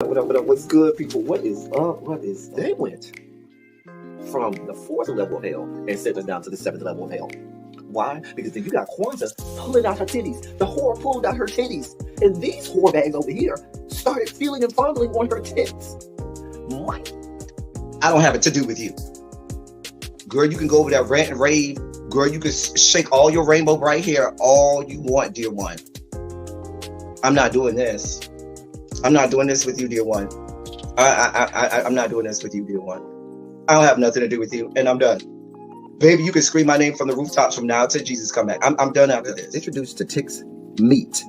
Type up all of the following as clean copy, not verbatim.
What up? What's good, people? What is up? What is they went from the fourth level of hell and sent us down to the seventh level of hell. Why? Because then you got Kwanzaa pulling out her titties. The whore pulled out her titties. And these whore bags over here started feeling and fondling on her tits. What? I don't have it to do with you. Girl, you can go over there, rant and rave. Girl, you can shake all your rainbow bright hair all you want, dear one. I'm not doing this. I'm not doing this with you, dear one. I'm not doing this with you, dear one. I don't have nothing to do with you, and I'm done. Baby, you can scream my name from the rooftops from now till Jesus come back. I'm done after this. Introduced to Tick's meat.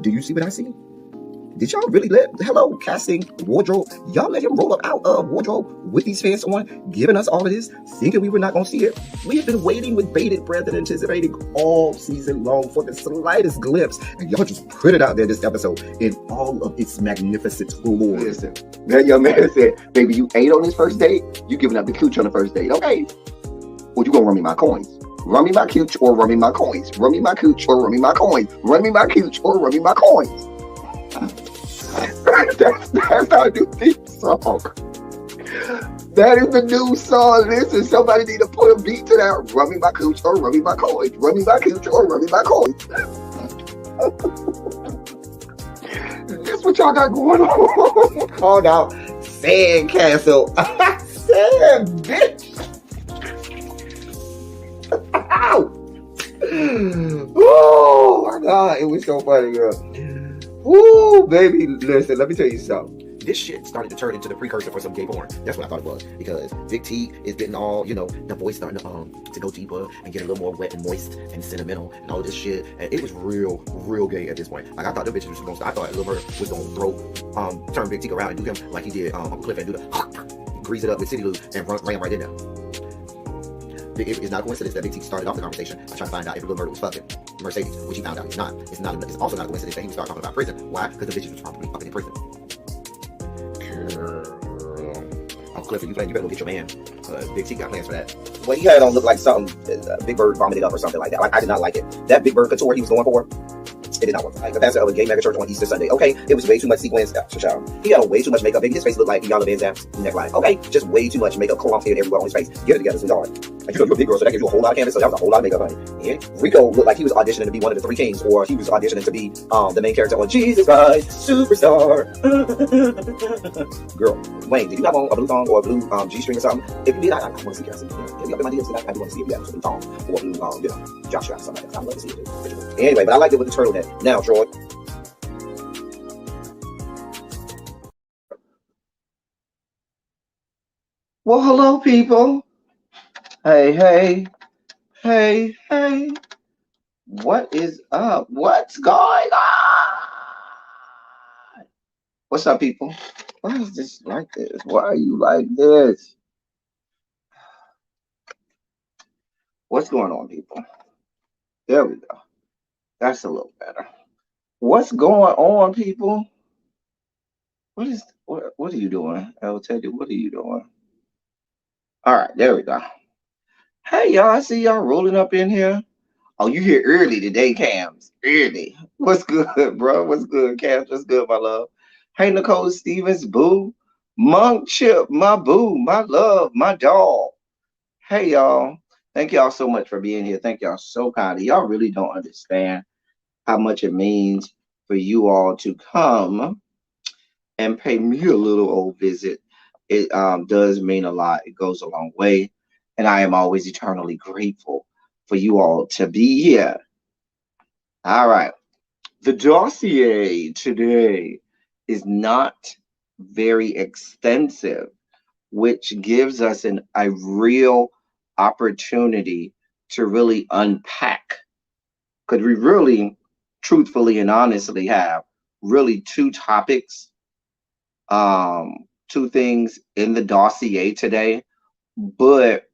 Do you see what I see? Did y'all really hello, casting, wardrobe, y'all let him roll up out of wardrobe with these fans on, giving us all of this, thinking we were not going to see it? We have been waiting with bated breath and anticipating all season long for the slightest glimpse, and y'all just put it out there this episode in all of its magnificent glory. Listen, that young man said, baby, you ate on this first date, you giving up the cooch on the first date, okay? Well, you gonna run me my coins. Run me my cooch or run me my coins. Run me my cooch or run me my coins. Run me my cooch or run me my coins. That's our new theme song. That is the new song. Listen, somebody need to put a beat to that. Run me my cooch or run me my coins. Run me my cooch or run me my coins. That's what y'all got going on. Called out Sandcastle. Sand, bitch. Ow. Oh my God, it was so funny, girl. Woo, baby, listen, let me tell you something. This shit started to turn into the precursor for some gay porn. That's what I thought it was. Because Big T is getting all, the voice starting to go deeper and get a little more wet and moist and sentimental and all this shit. And it was real gay at this point. Like, I thought the bitches was going to start. I thought Lil Bird was going to turn Big T around and do him like he did Uncle Cliff and do the grease it up with City Lou and ran right in there. It's not a coincidence that Big T started off the conversation by trying to find out if Lil Bird was fucking Mercedes, which he found out he's not. It's also not a coincidence that he would start talking about prison. Why? Because the bitches was probably fucking in prison. Girl. Uncle Clifford, you better go get your man. Big T got plans for that. What he had on looked like something Big Bird vomited up or something like that. Like, I did not like it. That Big Bird couture he was going for, it did not work. Like the pastor of a gay mega church on Easter Sunday. Okay, it was way too much sequins. He had on way too much makeup. Baby, his face looked like Iyanla Vanzant's neckline. Okay, just way too much makeup. Clumped here everywhere on his face. Get it together, sweetheart. Like, you're a big girl, so that gives you a whole lot of canvas. So that was a whole lot of makeup, honey. And Rico looked like he was auditioning to be one of the three kings, or he was auditioning to be the main character on Jesus Christ Superstar. Girl, Wayne, did you have on a blue thong or a blue G-string or something? If you did, I want to see you. Hit me up in my DMs because I do want to see if you have a blue thong or a blue, jock strap or something like that. I'd love to see it too. Anyway, but I liked it with the turtleneck. Now, Troy. Well, hello, people. Hey. What is up? What's going on? What's up, people? Why is this like this? Why are you like this? What's going on, people? There we go. That's a little better. What's going on, people? What are you doing? I will tell you, what are you doing? All right, there we go. Hey, y'all, I see y'all rolling up in here. Oh, you here early today, Cams. Early. What's good, bro? What's good, Cams? What's good, my love? Hey, Nicole Stevens, boo. Monk Chip, my boo, my love, my dog. Hey, y'all. Thank y'all so much for being here. Thank y'all so kindly. Y'all really don't understand how much it means for you all to come and pay me a little old visit. It does mean a lot. It goes a long way. And I am always eternally grateful for you all to be here. All right. The dossier today is not very extensive, which gives us a real opportunity to really unpack. Because we really, truthfully and honestly have really two topics, two things in the dossier today, but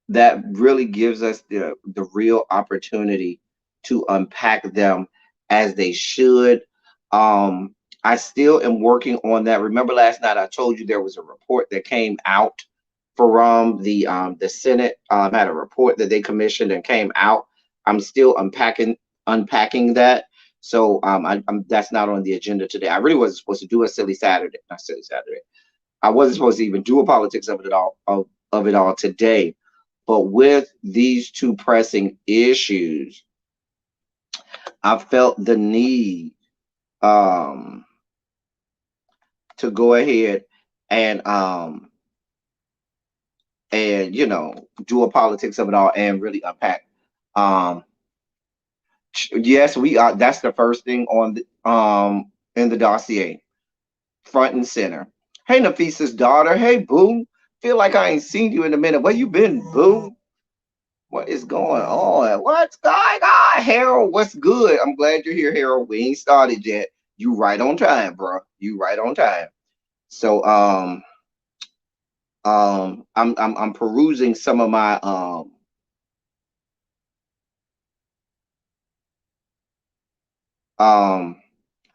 that really gives us the real opportunity to unpack them as they should. I still am working on that. Remember last night I told you there was a report that came out from the Senate, had a report that they commissioned and came out. I'm still unpacking that. So that's not on the agenda today. I really wasn't supposed to do a silly Saturday, not silly Saturday. I wasn't supposed to even do a politics of it all of it all today. But with these two pressing issues, I felt the need um, to go ahead and you know, do a politics of it all and really unpack. Um, yes, we are. That's the first thing on the in the dossier, front and center. Hey, Nafisa's daughter. Hey, boo. Feel like I ain't seen you in a minute. Where you been, boo? What is going on? What's going on, Harold? What's good? I'm glad you're here, Harold. We ain't started yet. You right on time, bro. You right on time. So I'm perusing some of my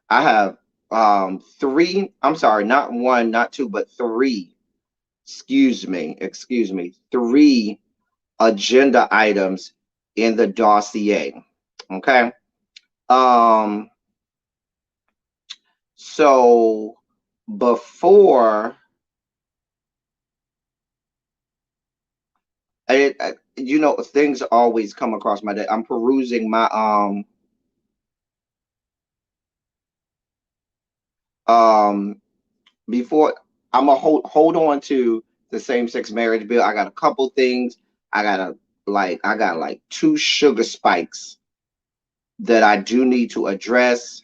I have three, I'm sorry, not one, not two, but three, excuse me, three agenda items in the dossier. Okay. Um so before you know, things always come across my day. I'm perusing my um before I'm gonna hold on to the same-sex marriage bill. I got a couple things. I got like two sugar spikes that I do need to address.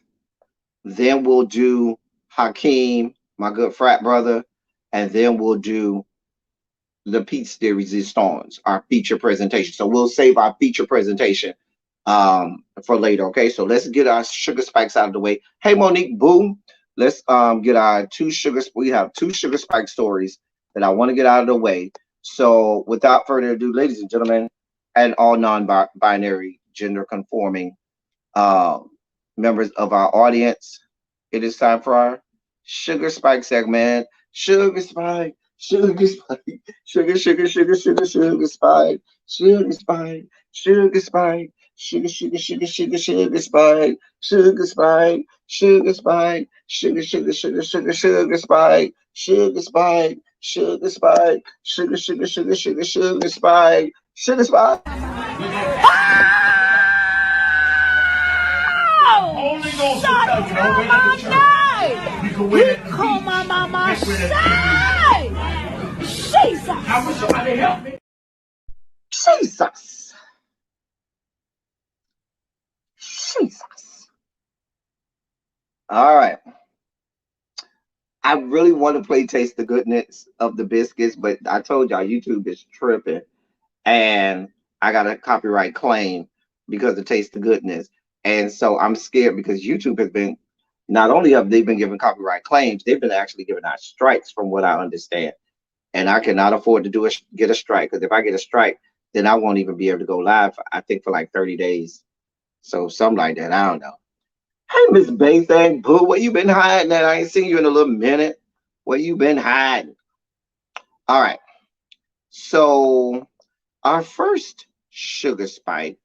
Then we'll do Hakeem, my good frat brother, and then we'll do the Pete's de Resistance, our feature presentation. So we'll save our feature presentation for later. Okay, so let's get our sugar spikes out of the way. Hey, Monique, boom. Let's get our we have two sugar spike stories that I want to get out of the way. So without further ado, ladies and gentlemen, and all non-binary gender conforming uh, members of our audience, it is time for our sugar spike segment. Sugar spike, sugar spike, sugar, sugar, sugar, sugar, sugar spike, sugar spike, sugar spike, sugar, sugar, sugar, sugar, sugar spike, sugar spike, sugar spike, sugar, sugar, sugar, sugar, sugar spike, sugar spike, sugar spike, sugar, sugar, sugar, sugar, sugar spike, sugar spike. Holy Ghost will tell you, don't wait at the church. You can win it. He called my mama shy. Jesus. I wish somebody help me. Jesus. Jesus. All right. I really want to play Taste the Goodness of the Biscuits, but I told y'all YouTube is tripping and I got a copyright claim because of Taste the Goodness. And so I'm scared because YouTube has been, not only have they been giving copyright claims, they've been actually giving out strikes from what I understand. And I cannot afford to get a strike, because if I get a strike, then I won't even be able to go live, I think, for like 30 days. So something like that. I don't know. Hey, Miss Baythang, boo, where you been hiding at? I ain't seen you in a little minute. Where you been hiding? All right. So our first sugar spike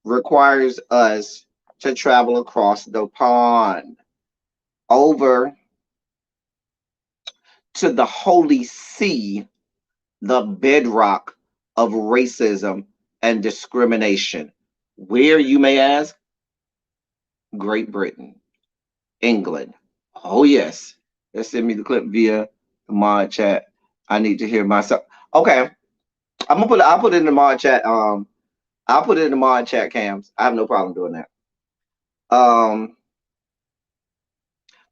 requires us to travel across the pond over to the Holy See, the bedrock of racism and discrimination. Where, you may ask? Great Britain, England. Oh, yes. Let's send me the clip via the mod chat. I need to hear myself. Okay. I'll put it in the mod chat. I'll put it in the mod chat, Cams. I have no problem doing that.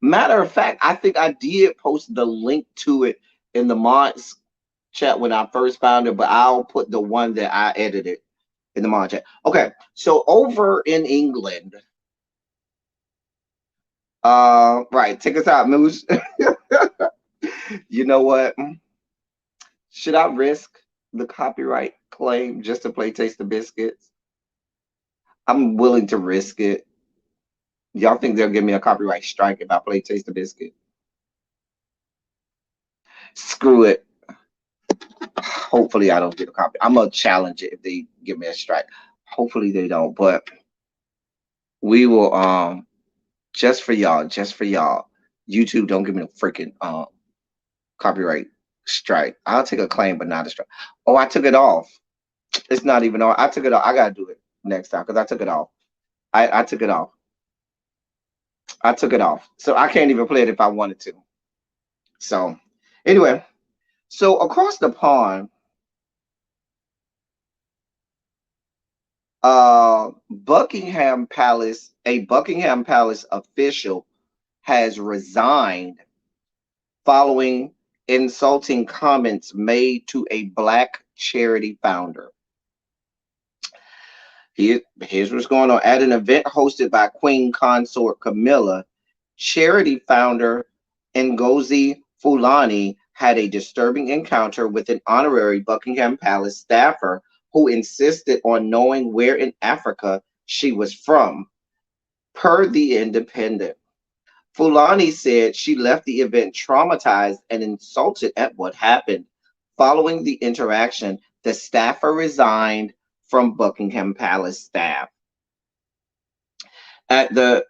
Matter of fact, I think I did post the link to it in the mods chat when I first found it, but I'll put the one that I edited in the mod chat. Okay, so over in England, right, take us out, Moose. You know what? Should I risk the copyright claim just to play Taste the Biscuits? I'm willing to risk it. Y'all think they'll give me a copyright strike if I play Taste the Biscuit? Screw it. Hopefully I don't get a copy. I'm gonna challenge it if they give me a strike. Hopefully they don't, but We will just for y'all, YouTube, don't give me a freaking copyright strike. I'll take a claim, but not a strike. Oh, I took it off. It's not even on. I took it off. I gotta do it next time because I took it off. I took it off. I took it off. So I can't even play it if I wanted to. So anyway, so across the pond, a Buckingham Palace official has resigned following insulting comments made to a black charity founder. Here's what's going on. At an event hosted by Queen Consort Camilla, charity founder Ngozi Fulani had a disturbing encounter with an honorary Buckingham Palace staffer who insisted on knowing where in Africa she was from, per The Independent. Fulani said she left the event traumatized and insulted at what happened. Following the interaction, the staffer resigned from Buckingham Palace staff. At the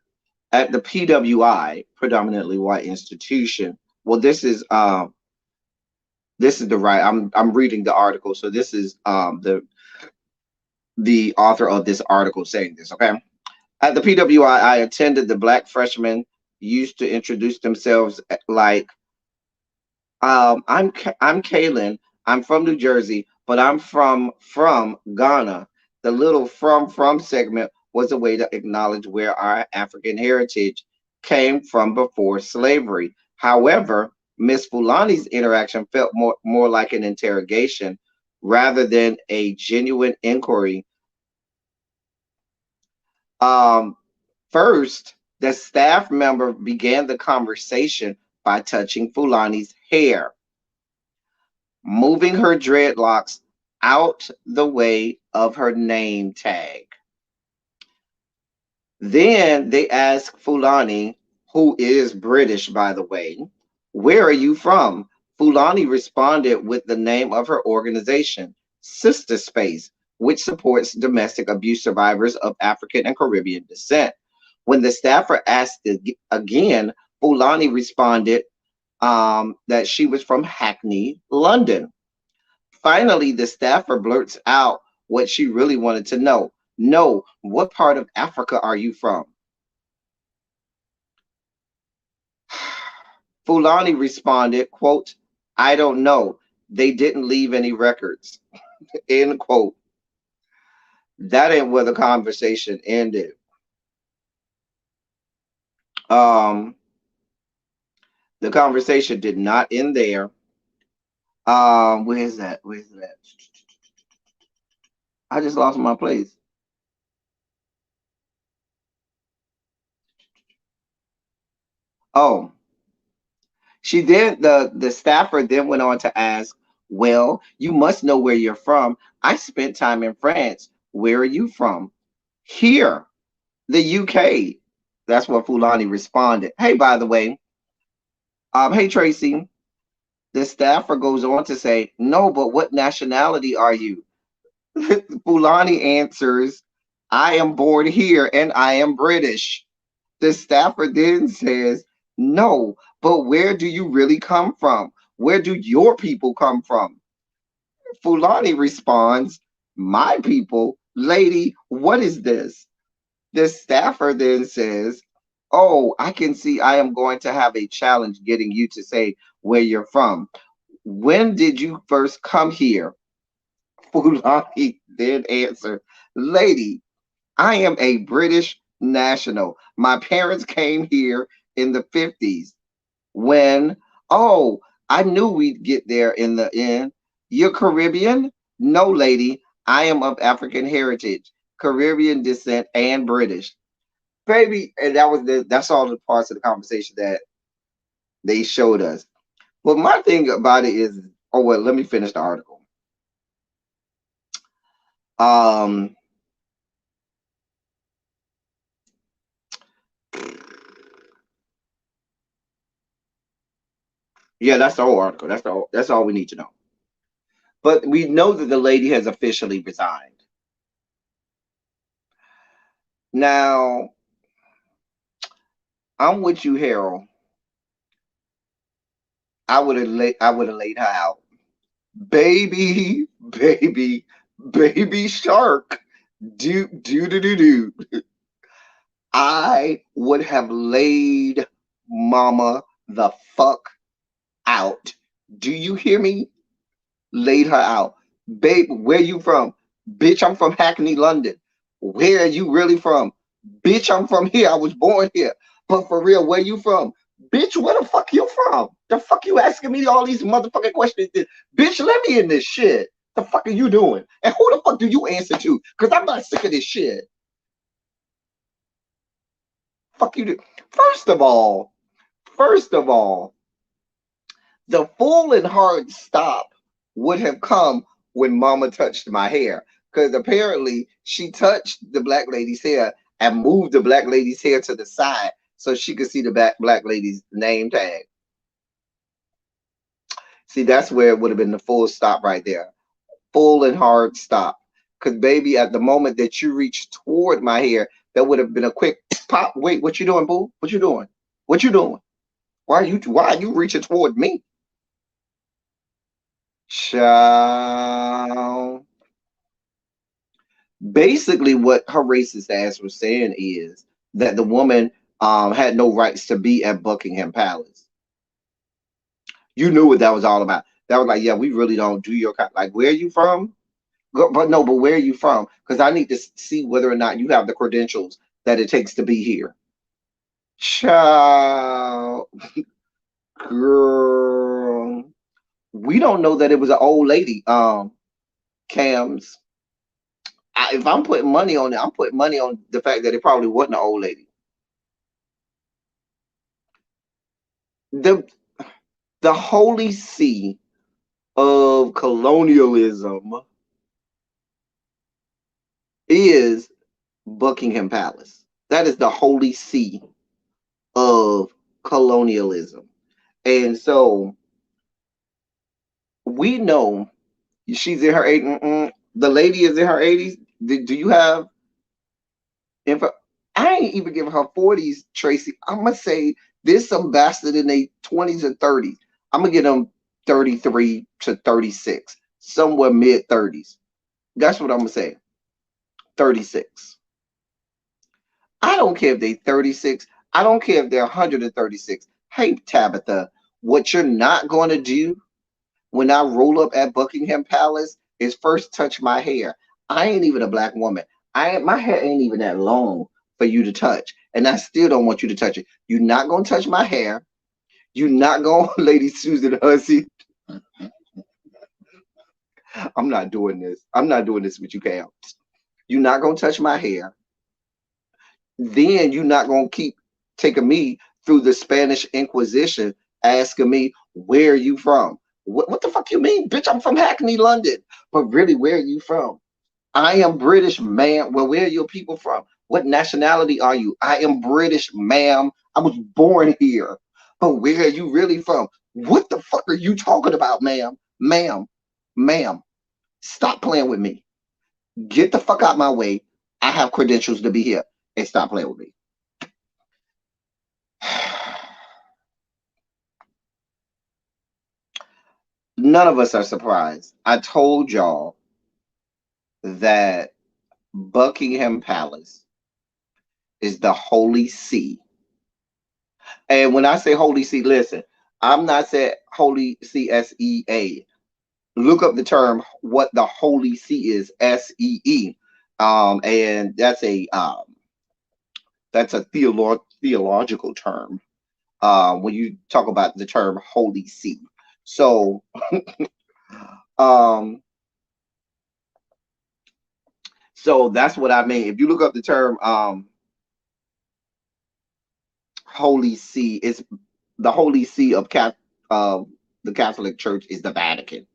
PWI, predominantly white institution. Well, this is the right. I'm reading the article, so this is the author of this article saying this. Okay, at the PWI, I attended. The black freshmen used to introduce themselves like, I'm Kaylin. I'm from New Jersey, but I'm from Ghana. The little from segment was a way to acknowledge where our African heritage came from before slavery. However, Miss Fulani's interaction felt more like an interrogation rather than a genuine inquiry. Um, First, the staff member began the conversation by touching Fulani's hair, moving her dreadlocks out the way of her name tag. Then they asked Fulani, who is British, by the way, where are you from? Fulani responded with the name of her organization, Sister Space, which supports domestic abuse survivors of African and Caribbean descent. When the staffer asked again, Fulani responded that she was from Hackney, London. Finally, the staffer blurts out what she really wanted to know. No, what part of Africa are you from? Fulani responded, quote, I don't know. They didn't leave any records, end quote. That ain't where the conversation ended. The conversation did not end there. Where's that? I just lost my place. Oh, the staffer then went on to ask, well, you must know where you're from. I spent time in France. Where are you from? Here, the UK. That's what Fulani responded. Hey, by the way, hey Tracy. The staffer goes on to say, no, but what nationality are you? Fulani answers, I am born here and I am British. The staffer then says, no, but where do you really come from? Where do your people come from? Fulani responds, my people? Lady, what is this? The staffer then says, oh, I can see I am going to have a challenge getting you to say where you're from. When did you first come here? Fulani then answered, lady, I am a British national. My parents came here in the 50s. When, oh, I knew we'd get there in the end. You're Caribbean? No, lady, I am of African heritage, Caribbean descent, and British. Baby, and that's all the parts of the conversation that they showed us. But my thing about it is, oh well, let me finish the article. Yeah, that's the whole article. That's all we need to know. But we know that the lady has officially resigned. Now, I'm with you, Harold. I would have laid her out. Baby, baby shark. Do. I would have laid mama the fuck out. Do you hear me? Laid her out. Babe, where you from? Bitch, I'm from Hackney, London. Where are you really from? Bitch, I'm from here. I was born here. But for real, where you from? Bitch, where the fuck you from? The fuck you asking me all these motherfucking questions? Bitch, let me in this shit. The fuck are you doing? And who the fuck do you answer to? Because I'm not sick of this shit. Fuck you do. First of all, the full and hard stop would have come when mama touched my hair. Because apparently she touched the black lady's hair and moved the black lady's hair to the side so she could see the black lady's name tag. See, that's where it would have been the full stop right there. Full and hard stop. Because, baby, at the moment that you reached toward my hair, that would have been a quick pop. Wait, what you doing, boo? What you doing? What you doing? Why are you reaching toward me? Child. Basically, what her racist ass was saying is that the woman had no rights to be at Buckingham Palace. You knew what that was all about. That was like, yeah, we really don't do your kind. Like, where are you from? But no, but where are you from? Because I need to see whether or not you have the credentials that it takes to be here. Child, girl, we don't know that it was an old lady. Cams. If I'm putting money on it, I'm putting money on the fact that it probably wasn't an old lady. The the holy see of colonialism is Buckingham Palace. That is the holy see of colonialism. And so we know she's in her 80s. The lady is in her 80s. Do you have info? I ain't even giving her 40s, Tracy. I'm gonna say there's some bastard in their 20s and 30s. I'm gonna get them 33 to 36, somewhere mid 30s. That's what I'm gonna say. 36. I don't care if they 36. I don't care if they're 136. Hey, Tabitha, what you're not going to do when I roll up at Buckingham Palace is first touch my hair. I ain't even a black woman. My hair ain't even that long for you to touch. And I still don't want you to touch it. You're not going to touch my hair. You're not going, Lady Susan Hussey. I'm not doing this. I'm not doing this with you, Cam. You're not going to touch my hair. Then you're not going to keep taking me through the Spanish Inquisition asking me, where are you from? What the fuck you mean? Bitch, I'm from Hackney, London. But really, where are you from? I am British, ma'am. Well, where are your people from? What nationality are you? I am British, ma'am. I was born here. But where are you really from? What the fuck are you talking about, ma'am? Ma'am. Stop playing with me. Get the fuck out my way. I have credentials to be here. And stop playing with me. None of us are surprised. I told y'all that Buckingham Palace is the holy see. And when I say holy see, listen, I'm not saying holy CSEA. Look up the term what the holy see is, SEE. And that's a theological term when you talk about the term holy see. So so that's what I mean. If you look up the term holy see, it's the holy see of the Catholic Church is the Vatican.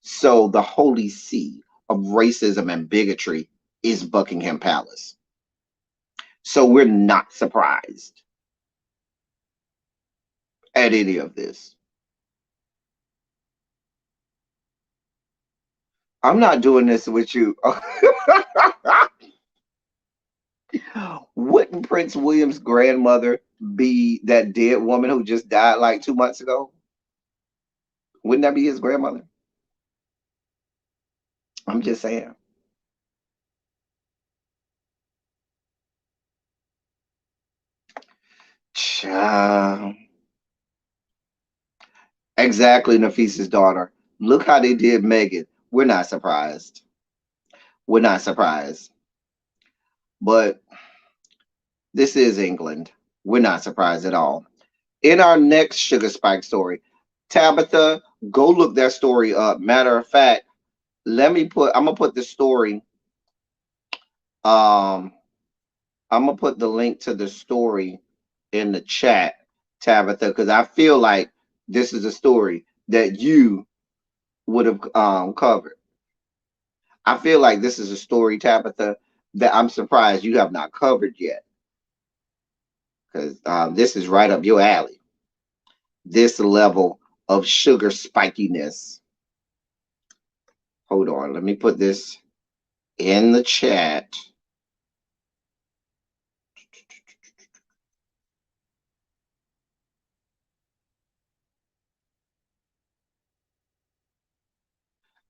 So the holy see of racism and bigotry is Buckingham Palace. So we're not surprised at any of this. I'm not doing this with you. Wouldn't Prince William's grandmother be that dead woman who just died like 2 months ago? Wouldn't that be his grandmother? I'm just saying. Child. Exactly, Nafisa's daughter. Look how they did Megan. We're not surprised. We're not surprised. But this is England. We're not surprised at all. In our next Sugar Spike story, Tabitha, go look that story up. Matter of fact, I'm gonna put the story, um, I'm gonna put the link to the story in the chat, Tabitha, because I feel like this is a story that you would have covered. I feel like this is a story, Tabitha, that I'm surprised you have not covered yet, because this is right up your alley. This level of sugar spikiness. Hold on, let me put this in the chat.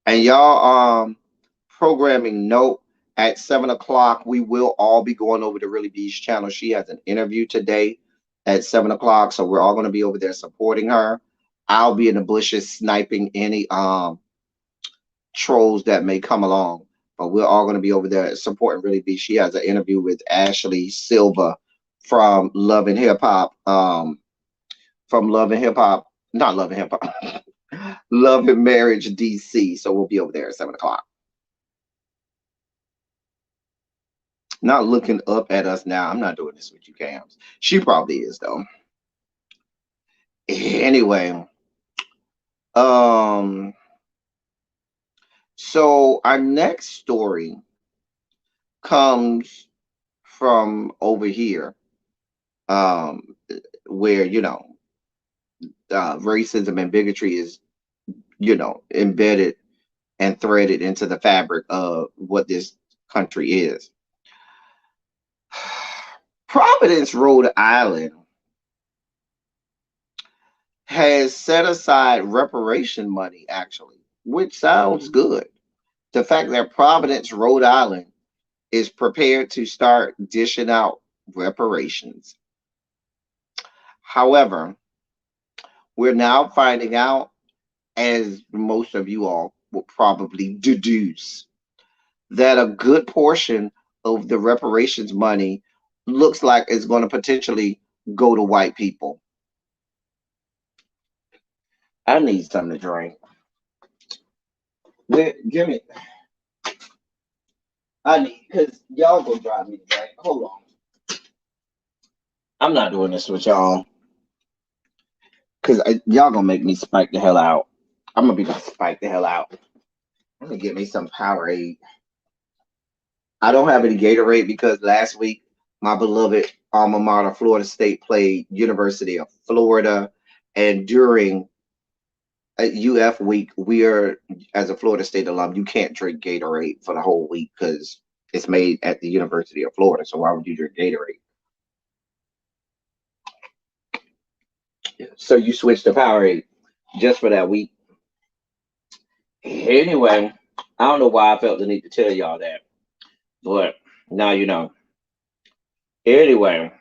And y'all, programming note, at 7 o'clock, we will all be going over to Really B's channel. She has an interview today at 7 o'clock, so we're all going to be over there supporting her. I'll be in the bushes sniping any trolls that may come along, but we're all going to be over there supporting Really B. She has an interview with Ashley Silva from Love and Hip Hop, from Love and Hip Hop, not Love and Hip Hop, Love and Marriage DC. So we'll be over there at 7 o'clock. Not looking up at us now. I'm not doing this with you, Cams. She probably is though. Anyway, so our next story comes from over here, where racism and bigotry is embedded and threaded into the fabric of what this country is. Providence, Rhode Island has set aside reparation money, actually, which sounds good. The fact that Providence, Rhode Island is prepared to start dishing out reparations. However, we're now finding out, as most of you all will probably deduce, that a good portion of the reparations money looks like it's going to potentially go to white people. I need something to drink. Give me. I need, because y'all gonna drive me to drink. Hold on. I'm not doing this with y'all, because y'all gonna make me spike the hell out. I'm gonna be gonna spike the hell out. I'm gonna get me some Powerade. I don't have any Gatorade because last week my beloved alma mater, Florida State, played University of Florida, and during UF week, as a Florida State alum, you can't drink Gatorade for the whole week because it's made at the University of Florida. So why would you drink Gatorade? So you switch to Powerade just for that week. Anyway, I don't know why I felt the need to tell y'all that, but now you know. Anyway,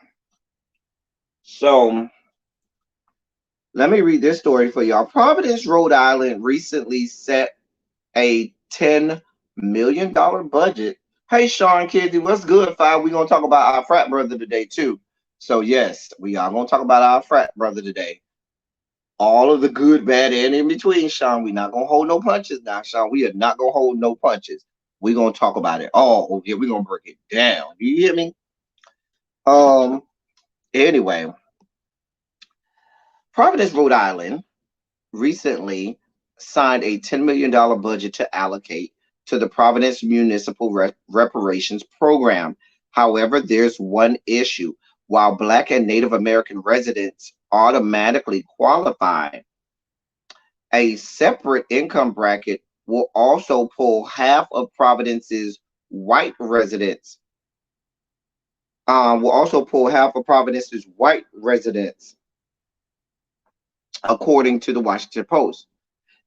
so let me read this story for y'all. Providence, Rhode Island recently set a $10 million budget. Hey, Sean Kiddy, what's good, Five? We're going to talk about our frat brother today, too. So, yes, we are going to talk about our frat brother today. All of the good, bad, and in between, Sean. We're not going to hold no punches now, Sean. We are not going to hold no punches. We're going to talk about it all. Okay, we're going to break it down. You hear me? Anyway, Providence, Rhode Island recently signed a $10 million budget to allocate to the Providence Municipal Reparations Program. However, there's one issue. While Black and Native American residents automatically qualify, a separate income bracket will also pull half of Providence's white residents will also pull half of Providence's white residents, according to the Washington Post.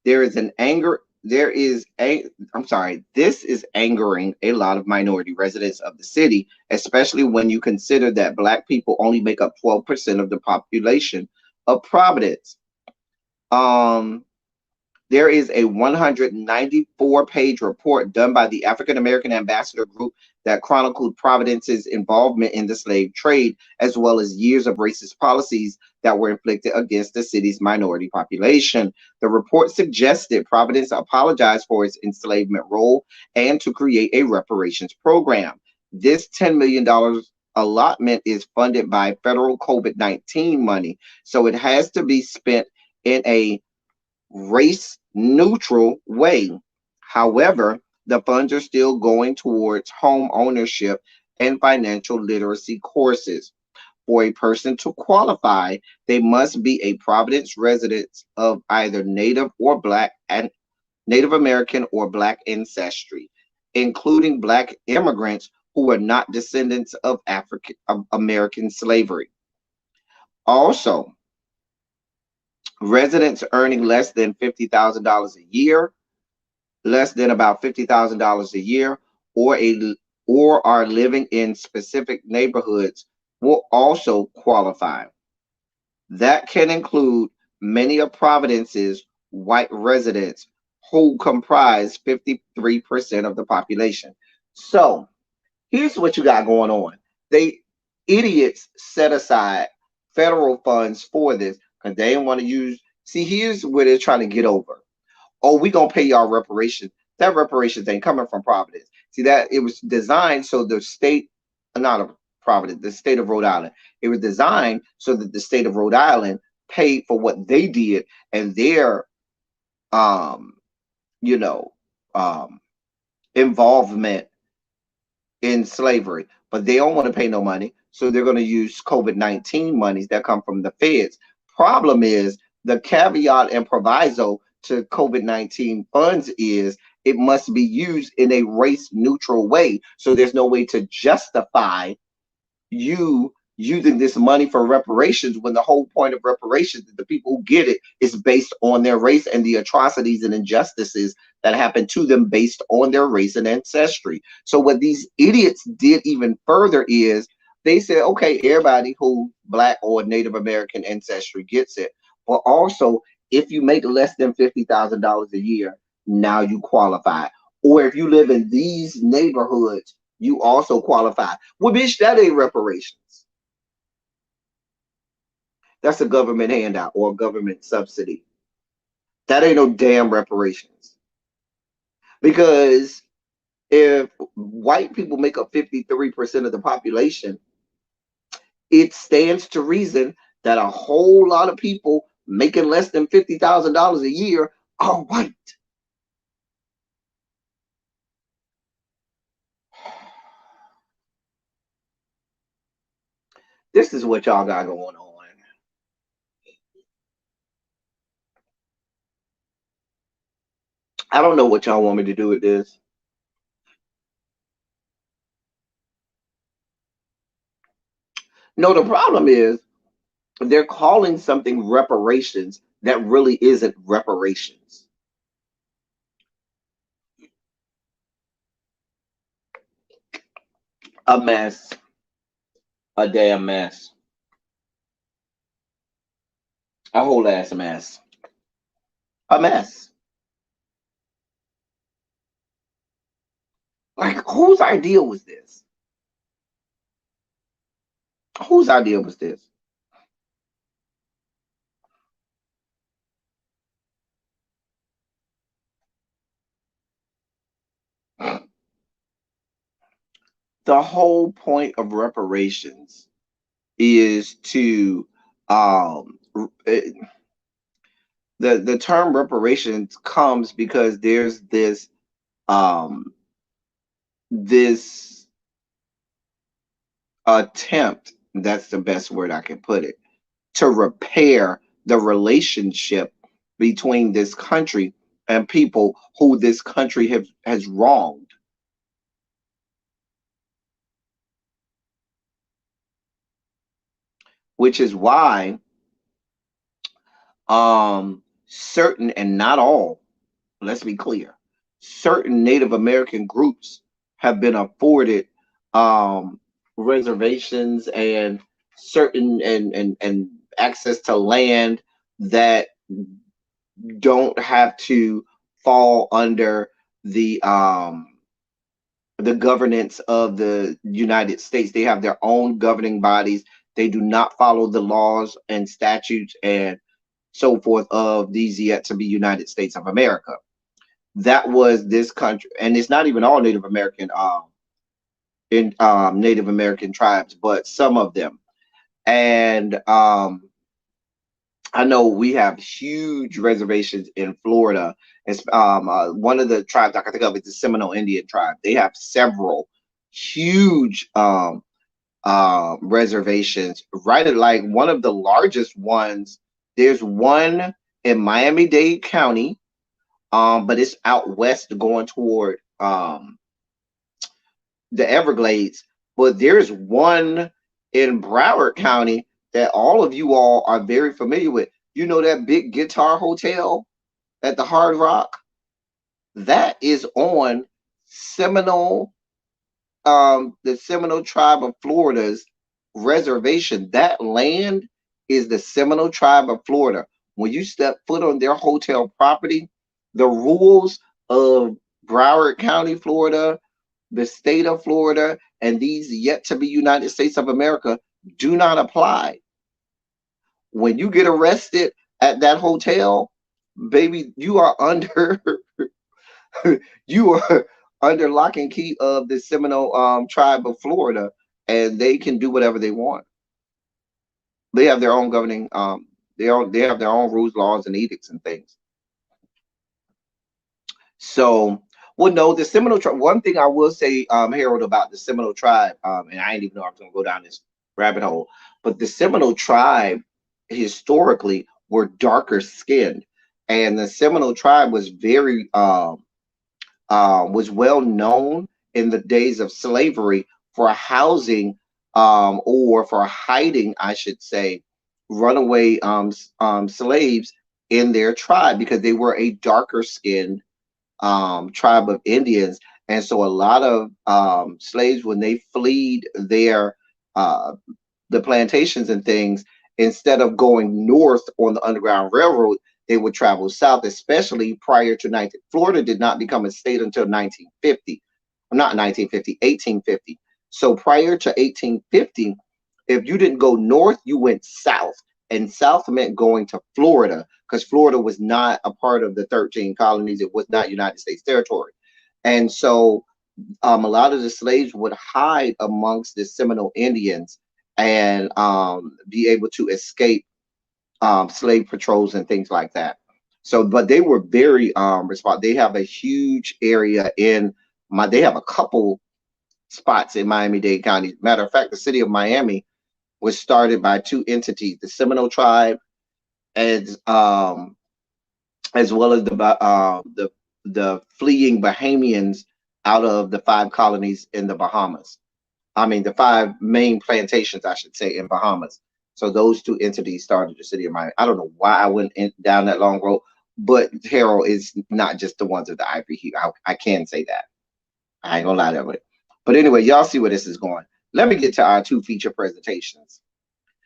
There is an anger. There is a. I'm sorry. This is angering a lot of minority residents of the city, especially when you consider that Black people only make up 12% of the population of Providence. Um, there is a 194-page report done by the African American Ambassador Group that chronicled Providence's involvement in the slave trade, as well as years of racist policies that were inflicted against the city's minority population. The report suggested Providence apologize for its enslavement role and to create a reparations program. This $10 million allotment is funded by federal COVID-19 money, so it has to be spent in a race neutral way. However, the funds are still going towards home ownership and financial literacy courses. For a person to qualify, they must be a Providence resident of either Native or Black and Native American or Black ancestry, including Black immigrants who are not descendants of African American slavery. Also, residents earning less than $50,000 a year, less than about $50,000 a year, or a or are living in specific neighborhoods will also qualify. That can include many of Providence's white residents who comprise 53% of the population. So here's what you got going on. They idiots set aside federal funds for this because they didn't want to use. See, here's where they're trying to get over. Oh, we gonna pay y'all reparations. That reparations ain't coming from Providence. See that it was designed so the state, not of Providence, the state of Rhode Island. It was designed so that the state of Rhode Island paid for what they did and their, um, you know, um, involvement in slavery, but they don't want to pay no money, so they're going to use COVID-19 monies that come from the feds. Problem is the caveat and proviso to COVID-19 funds is it must be used in a race neutral way. So there's no way to justify you using this money for reparations when the whole point of reparations is the people who get it is based on their race and the atrocities and injustices that happen to them based on their race and ancestry. So what these idiots did even further is they said, okay, everybody who Black or Native American ancestry gets it, but also if you make less than $50,000 a year, now you qualify. Or if you live in these neighborhoods, you also qualify. Well, bitch, that ain't reparations. That's a government handout or a government subsidy. That ain't no damn reparations. Because if white people make up 53% of the population, it stands to reason that a whole lot of people making less than $50,000 a year are white. This is what y'all got going on. I don't know what y'all want me to do with this. No, the problem is they're calling something reparations that really isn't reparations. A mess. A damn mess. A whole ass mess. A mess. Like, whose idea was this? Whose idea was this? The whole point of reparations is to the term reparations comes because there's um this attempt, that's the best word I can put it, to repair the relationship between this country and people who this country has wronged. which is why certain, and not all, let's be clear, certain Native American groups have been afforded um, reservations and certain and access to land that don't have to fall under the um, the governance of the United States. They have their own governing bodies. They do not follow the laws and statutes and so forth of these yet to be United States of America. That was this country, and it's not even all Native American in Native American tribes, but some of them. And I know we have huge reservations in Florida. It's one of the tribes I can think of is the Seminole Indian tribe. They have several huge reservations. Right at like one of the largest ones. There's one in Miami-Dade County, but it's out west going toward the Everglades. But there's one in Broward County that all of you all are very familiar with. You know that big guitar hotel at the Hard Rock? That is on Seminole, the Seminole tribe of Florida's reservation. That land is the Seminole tribe of Florida. When you step foot on their hotel property, the rules of Broward County, Florida, the state of Florida, and these yet to be United States of America do not apply. When you get arrested at that hotel, baby, you are under you are under lock and key of the Seminole tribe of Florida, and they can do whatever they want. They have their own governing they have their own rules, laws, and edicts and things. So, well, no, the Seminole tribe. One thing I will say, Harold, about the Seminole tribe, and I didn't even know I was going to go down this rabbit hole, but the Seminole tribe historically were darker skinned, and the Seminole tribe was very was well known in the days of slavery for housing or for hiding, I should say, runaway slaves in their tribe because they were a darker skinned tribe of Indians. And so a lot of slaves, when they fled their the plantations and things, instead of going north on the Underground Railroad, they would travel south, especially prior to 19. Florida did not become a state until 1950. Not 1950, 1850. So prior to 1850, if you didn't go north, you went south. And south meant going to Florida because Florida was not a part of the 13 colonies. It was not United States territory. And so a lot of the slaves would hide amongst the Seminole Indians and be able to escape slave patrols and things like that. So, but they were very responsive. They have a huge area they have a couple spots in Miami-Dade County. Matter of fact, the city of Miami was started by two entities, the Seminole tribe as well as the fleeing Bahamians out of the 5 colonies in the Bahamas. I mean, the 5 main plantations, I should say, in Bahamas. So those two entities started the city of Miami. I don't know why I went down that long road, but Harold is not just the ones of the Ivory Heat. I can say that. I ain't gonna lie to it. But anyway, y'all see where this is going. Let me get to our 2 feature presentations.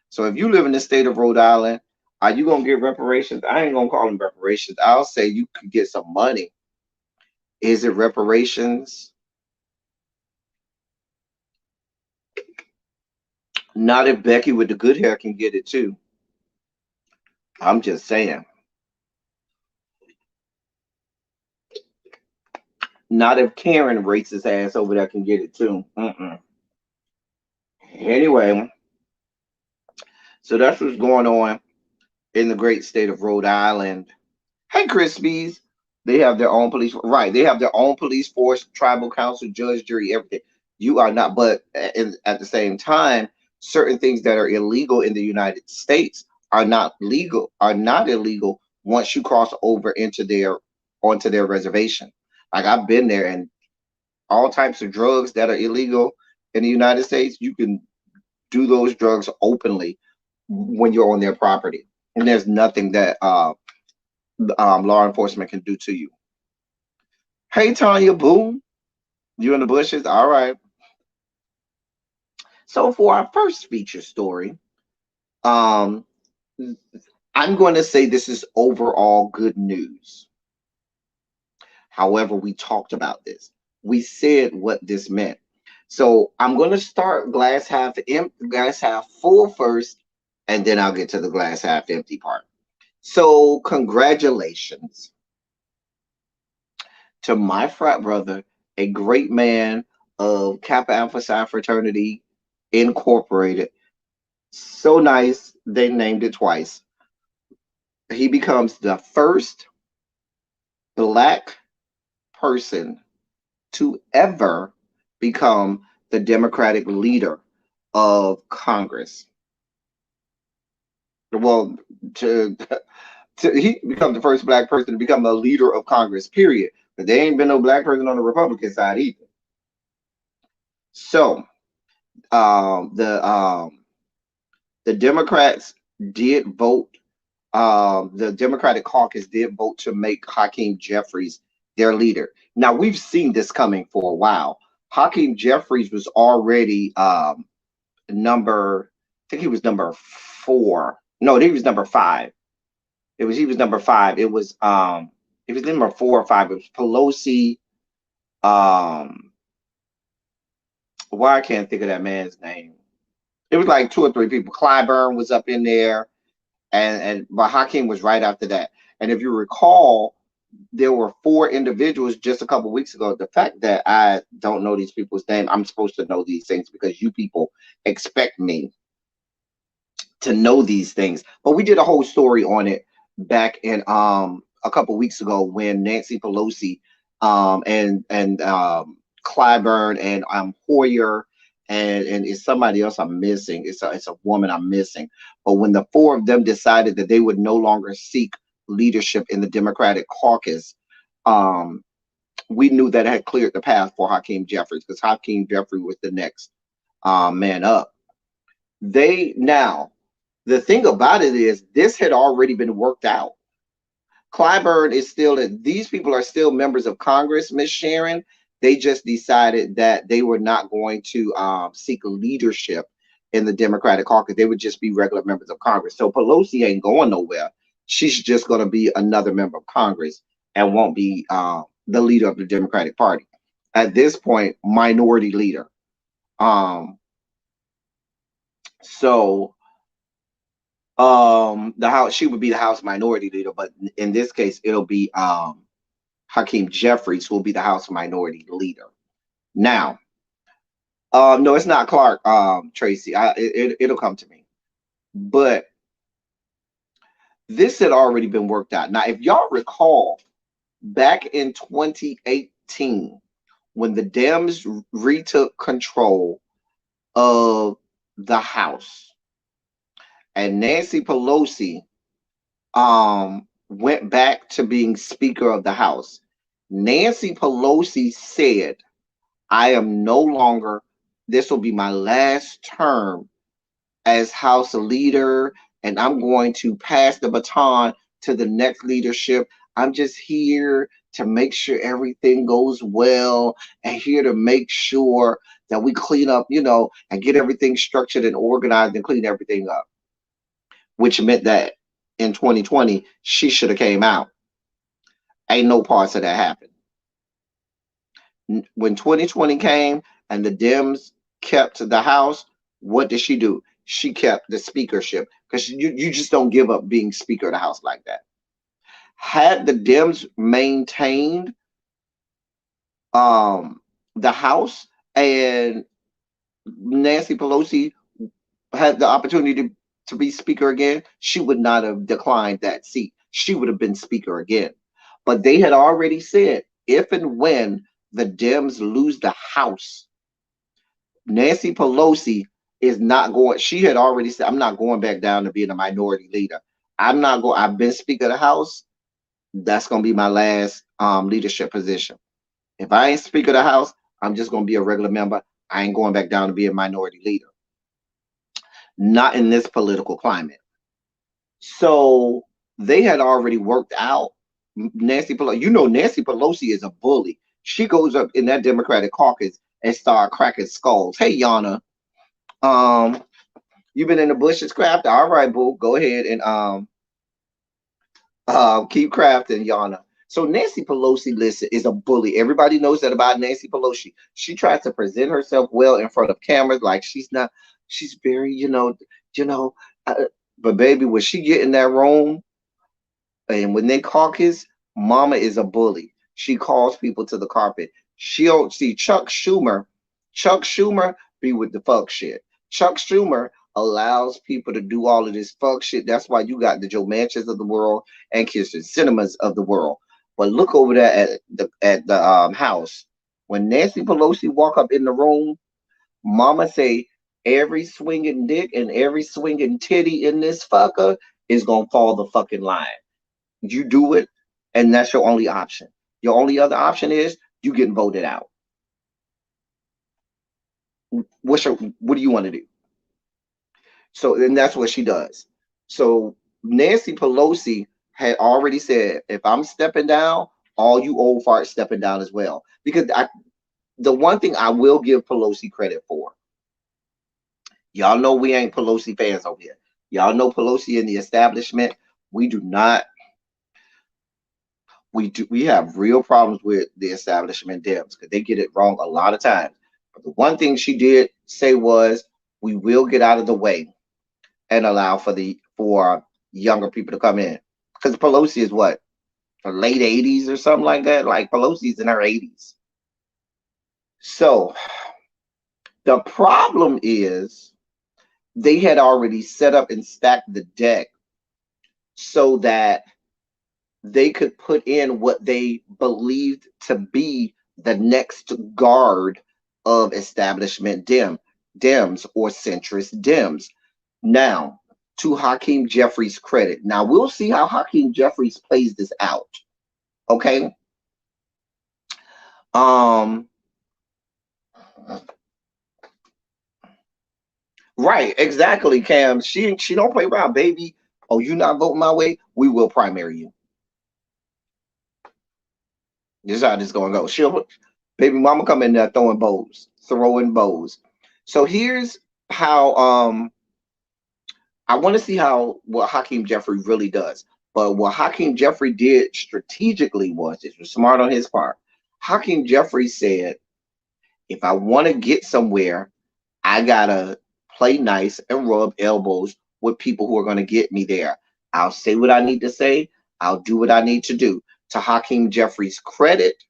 So if you live in the state of Rhode Island, are you gonna get reparations? I ain't gonna call them reparations. I'll say you could get some money. Is it reparations? Not if Becky with the good hair can get it too. I'm just saying. Not if Karen racist ass over there can get it too. Anyway, so that's what's going on in the great state of Rhode Island. Hey, Crispies. They have their own police. Right. They have their own police force, tribal council, judge, jury, everything. You are not. But at the same time, certain things that are illegal in the United States are not illegal once you cross over onto their reservation. Like I've been there, and all types of drugs that are illegal in the United States, you can do those drugs openly when you're on their property, and there's nothing that law enforcement can do to you. Hey, Tanya, boom, you in the bushes? All right. So for our first feature story, um, I'm going to say this is overall good news. However, we talked about this. We said what this meant. So I'm going to start glass half full first, and then I'll get to the glass half empty part. So congratulations to my frat brother, a great man of Kappa Alpha Psi Fraternity Incorporated. So nice, they named it twice. He becomes the first black person to ever become the Democratic leader of Congress. Well, to, he becomes the first black person to become a leader of Congress, period. But there ain't been no black person on the Republican side either. So um, the um, the Democrats did vote. The Democratic caucus did vote to make Hakeem Jeffries their leader. Now we've seen this coming for a while. Hakeem Jeffries was already number. I think he was number 4. No, he was number 5. He was number 5. It was number 4 or 5. It was Pelosi. Um, why I can't think of that man's name. It was like 2 or 3 people. Clyburn was up in there, but Hakeem was right after that. And if you recall, there were 4 individuals just a couple weeks ago. The fact that I don't know these people's name, I'm supposed to know these things because you people expect me to know these things. But we did a whole story on it back in a couple weeks ago when Nancy Pelosi and Clyburn and Hoyer and it's somebody else I'm missing. It's a woman I'm missing. But when the 4 of them decided that they would no longer seek leadership in the Democratic caucus, we knew that it had cleared the path for Hakeem Jeffries because Hakeem Jeffries was the next man up. The thing about it is this had already been worked out. Clyburn is these people are still members of Congress, Miss Sharon. They just decided that they were not going to seek leadership in the Democratic caucus. They would just be regular members of Congress. So Pelosi ain't going nowhere. She's just going to be another member of Congress and won't be the leader of the Democratic Party. At this point, minority leader. So the House, she would be the House minority leader, but in this case it'll be Hakeem Jeffries who will be the House minority leader. Now no, it's not Clark, Tracy. It'll come to me. But this had already been worked out. Now if y'all recall, back in 2018 when the Dems retook control of the House and Nancy Pelosi went back to being Speaker of the House, Nancy Pelosi said, I am no longer, this will be my last term as House leader, and I'm going to pass the baton to the next leadership. I'm just here to make sure everything goes well and here to make sure that we clean up, and get everything structured and organized and clean everything up. Which meant that in 2020, she should have came out. Ain't no parts of that happened. When 2020 came and the Dems kept the House, what did she do? She kept the speakership because you just don't give up being Speaker of the House like that. Had the Dems maintained the House and Nancy Pelosi had the opportunity to be Speaker again, she would not have declined that seat. She would have been Speaker again. But they had already said, if and when the Dems lose the House, Nancy Pelosi is not going. She had already said, I'm not going back down to being a minority leader. I'm not going. I've been Speaker of the House. That's going to be my last leadership position. If I ain't Speaker of the House, I'm just going to be a regular member. I ain't going back down to be a minority leader. not in this political climate. So they had already worked out Nancy Pelosi. You know, Nancy Pelosi is a bully. She goes up in that Democratic caucus and start cracking skulls. Hey, Yana, um, you been in the bushes crafting? All right, boo, go ahead and keep crafting, Yana. So Nancy Pelosi, listen, is a bully. Everybody knows that about Nancy Pelosi. She tries to present herself well in front of cameras, like she's not. She's very, you know. Uh, but baby, when she get in that room, and when they caucus, Mama is a bully. She calls people to the carpet. She don't see Chuck Schumer. Chuck Schumer be with the fuck shit. Chuck Schumer allows people to do all of this fuck shit. That's why you got the Joe Manchins of the world and Kirsten Cinemas of the world. But look over there at the house. When Nancy Pelosi walk up in the room, Mama say every swinging dick and every swinging titty in this fucker is gonna fall the fucking line. You do it, and that's your only option. Your only other option is you getting voted out. What do you want to do? So and that's what she does. So Nancy Pelosi had already said, if I'm stepping down, all you old farts stepping down as well. Because the one thing I will give Pelosi credit for, y'all know we ain't Pelosi fans over here. Y'all know Pelosi in the establishment. We do not we have real problems with the establishment Dems because they get it wrong a lot of times. But the one thing she did say was, we will get out of the way and allow for younger people to come in. Because Pelosi is what, her late 80s or something like that. Like Pelosi's in her 80s. So the problem is they had already set up and stacked the deck so that they could put in what they believed to be the next guard of establishment Dems or centrist Dems. Now, to Hakeem Jeffries' credit, now we'll see how Hakeem Jeffries plays this out. Okay. Right, exactly, Cam. She don't play around, baby. Oh, you not voting my way? We will primary you. This is how this gonna go. She'll baby mama come in there throwing bows. So here's how I want to see how what Hakeem Jeffrey really does. But what Hakeem Jeffrey did strategically was this was smart on his part. Hakeem Jeffrey said, if I want to get somewhere, I gotta play nice and rub elbows with people who are gonna get me there. I'll say what I need to say, I'll do what I need to do. To Hakeem Jeffrey's credit,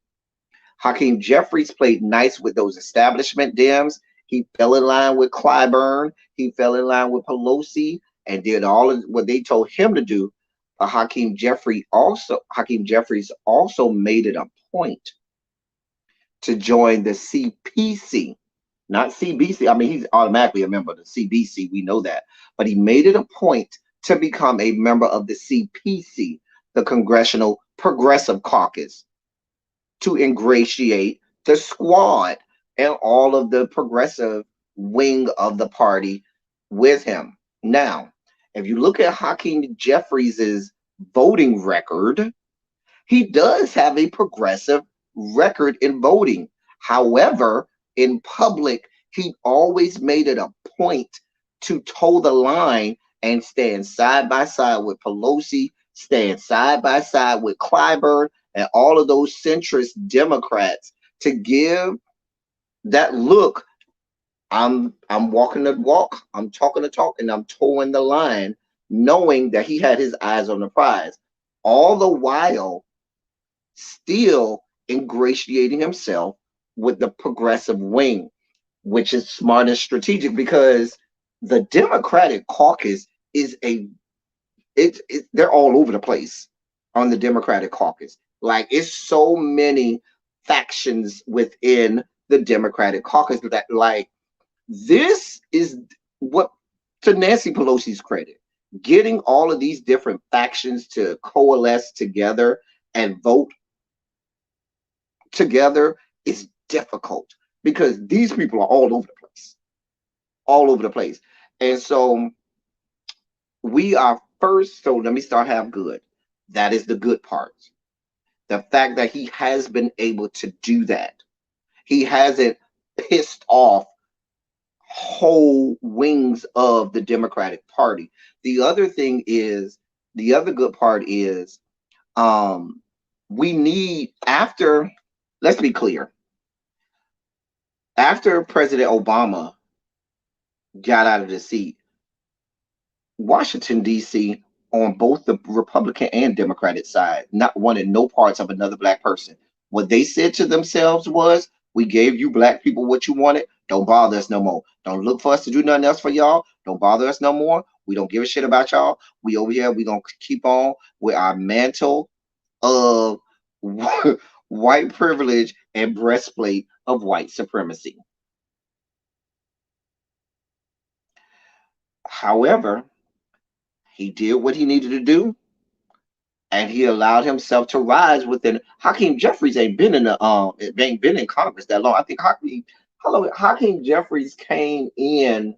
Hakeem Jeffries played nice with those establishment Dems. He fell in line with Clyburn. He fell in line with Pelosi and did all of what they told him to do. Hakeem Jeffries also made it a point to join the CPC, not CBC. I mean, he's automatically a member of the CBC. We know that. But he made it a point to become a member of the CPC, the Congressional Progressive Caucus, to ingratiate the squad and all of the progressive wing of the party with him. Now, if you look at Hakeem Jeffries' voting record, he does have a progressive record in voting. However, in public, he always made it a point to toe the line and stand side by side with Pelosi, stand side by side with Clyburn, and all of those centrist Democrats to give that look. I'm walking the walk, I'm talking the talk, and I'm towing the line, knowing that he had his eyes on the prize. All the while, still ingratiating himself with the progressive wing, which is smart and strategic because the Democratic caucus is they're all over the place on the Democratic caucus. Like, it's so many factions within the Democratic caucus that, like, this is what, to Nancy Pelosi's credit, getting all of these different factions to coalesce together and vote together is difficult because these people are all over the place. And so we are first. So let me start have good. That is the good part. The fact that he has been able to do that. He hasn't pissed off whole wings of the Democratic Party. The other thing is, the other good part is, um, we need after. Let's be clear. After President Obama got out of the seat, Washington D.C. on both the Republican and Democratic side not wanted no parts of another black person. What they said to themselves was, "We gave you black people what you wanted. Don't bother us no more. Don't look for us to do nothing else for y'all. Don't bother us no more. We don't give a shit about y'all. We over here. We gonna keep on with our mantle of white privilege and breastplate of white supremacy." However, he did what he needed to do, and he allowed himself to rise within. Hakeem Jeffries ain't been in Congress that long. I think Hakeem Jeffries came in,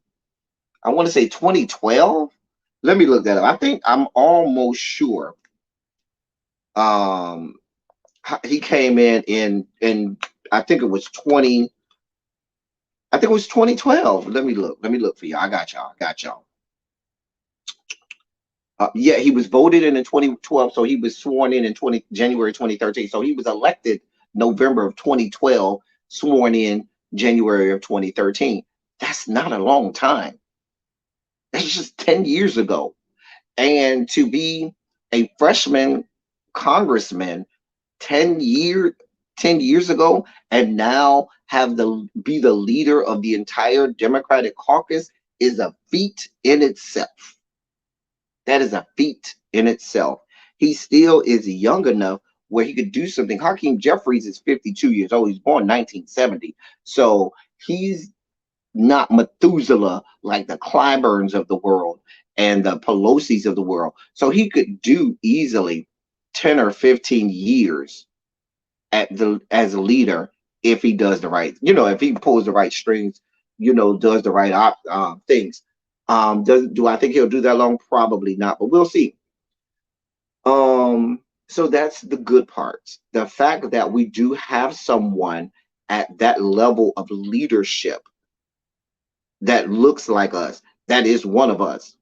I want to say 2012. Let me look that up. I think I'm almost sure. Um, he came in I think it was 20. I think it was 2012. Let me look. Let me look for you. I got y'all. I got y'all. Yeah, he was voted in 2012, so he was sworn in January 2013. So he was elected November of 2012, sworn in January of 2013. That's not a long time. That's just 10 years ago. And to be a freshman congressman 10 year 10 years ago and now have the be the leader of the entire Democratic caucus is a feat in itself. That is a feat in itself. He still is young enough where he could do something. Hakeem Jeffries is 52 years old. He's born 1970. So he's not Methuselah like the Clyburns of the world and the Pelosi's of the world. So he could do easily 10 or 15 years as a leader if he does the right, if he pulls the right strings, does the right things. Do I think he'll do that long? Probably not, but we'll see. So that's the good part. The fact that we do have someone at that level of leadership that looks like us, that is one of us.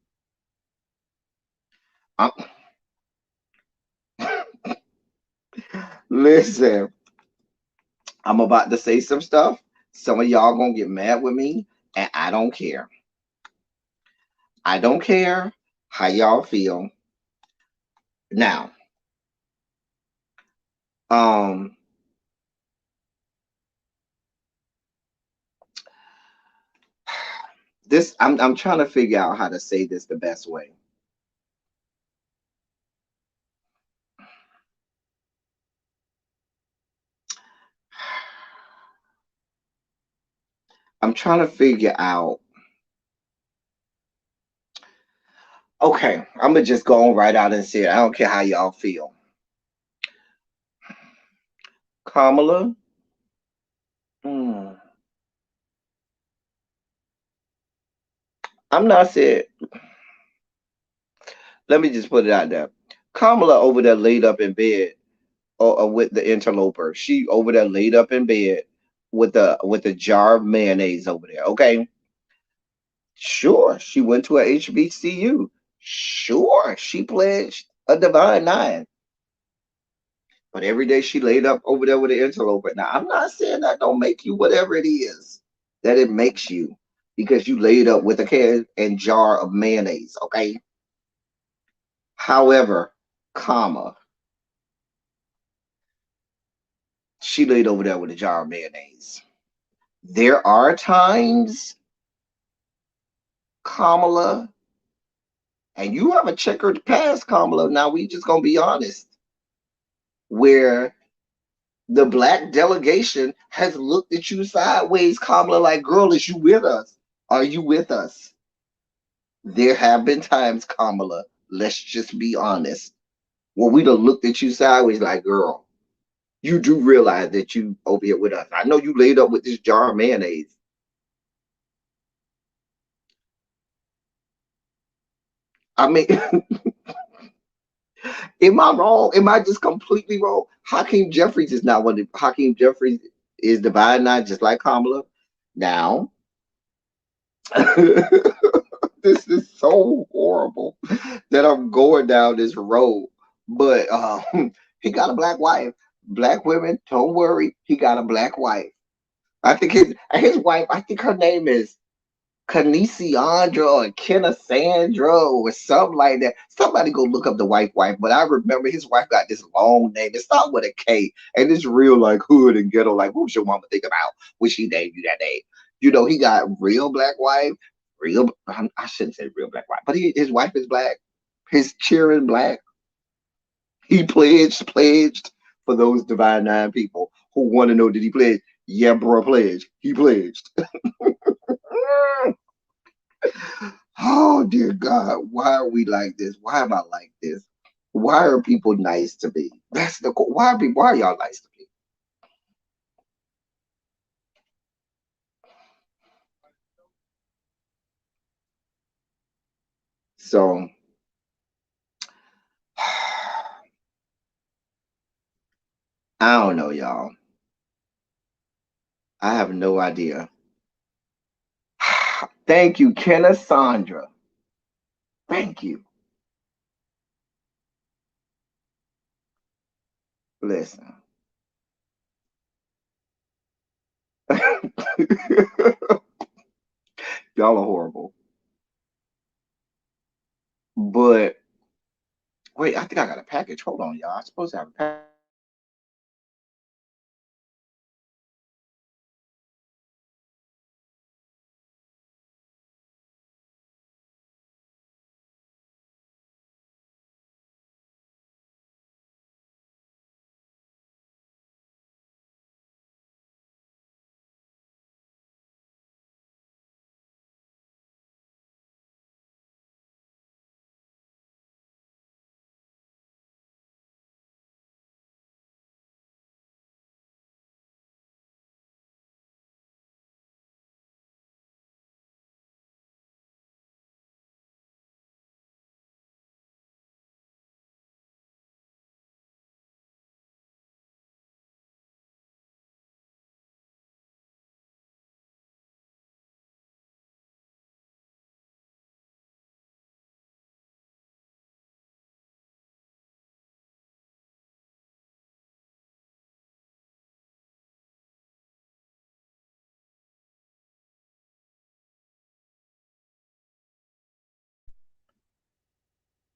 Uh, Listen, I'm about to say some stuff. Some of y'all gonna get mad with me, and I don't care. I don't care how y'all feel. Now, um, this I'm trying to figure out how to say this the best way. I'm trying to figure out. Okay, I'm gonna just go on right out and say it. I don't care how y'all feel. Kamala, hmm, I'm not saying. Let me just put it out there. Kamala over there laid up in bed with the interloper. She over there laid up in bed with a jar of mayonnaise over there. Okay, sure, she went to a HBCU. Sure, she pledged a divine nine. But every day she laid up over there with an interloper. Now, I'm not saying that don't make you whatever it is that it makes you because you laid up with a can and jar of mayonnaise, okay? However, comma, she laid over there with a jar of mayonnaise. There are times, Kamala, and you have a checkered past, Kamala. Now we just gonna be honest, where the black delegation has looked at you sideways, Kamala, like, girl, is you with us? Are you with us? There have been times, Kamala, let's just be honest, when we'd have looked at you sideways like, girl, you do realize that you over here with us. I know you laid up with this jar of mayonnaise. I mean, am I wrong? Am I just completely wrong? Hakeem Jeffries is not one of Hakeem Jeffries is divided not just like Kamala. Now, this is so horrible that I'm going down this road. But he got a black wife. Black women, don't worry, he got a black wife. I think his wife, I think her name is Canisiandra or Kenasandra or something like that. Somebody go look up the wife, but I remember his wife got this long name. It started with a K, and it's real like hood and ghetto. Like, what's your mama think about when she named you that name? You know, he got real black wife, real. I shouldn't say real black wife, but his wife is black. His children black. He pledged for those divine nine people who want to know did he pledge? Yeah, bro, pledge. He pledged. Oh dear God, why are we like this? Why am I like this? Why are people nice to me? That's the why are people, why are y'all nice to me? So I don't know, y'all. I have no idea. Thank you, Kenna Thank you. Listen. Y'all are horrible. But wait, I think I got a package. Hold on, y'all. I'm supposed to have a package.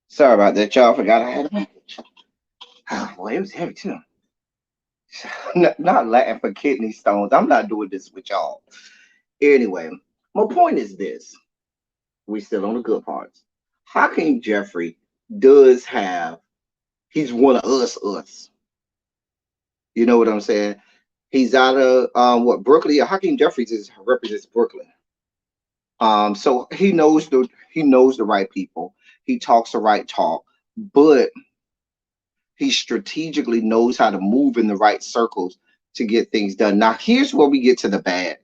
Sorry about that, y'all. Forgot I had a package. Oh, boy, it was heavy too. Not Latin for kidney stones. I'm not doing this with y'all. Anyway, my point is this. We still on the good parts. Hakeem Jeffrey does have, he's one of us. You know what I'm saying? He's out of what Brooklyn. Yeah, Hakeem Jeffries represents Brooklyn. So he knows the right people. He talks the right talk, but he strategically knows how to move in the right circles to get things done. Now, here's where we get to the bad.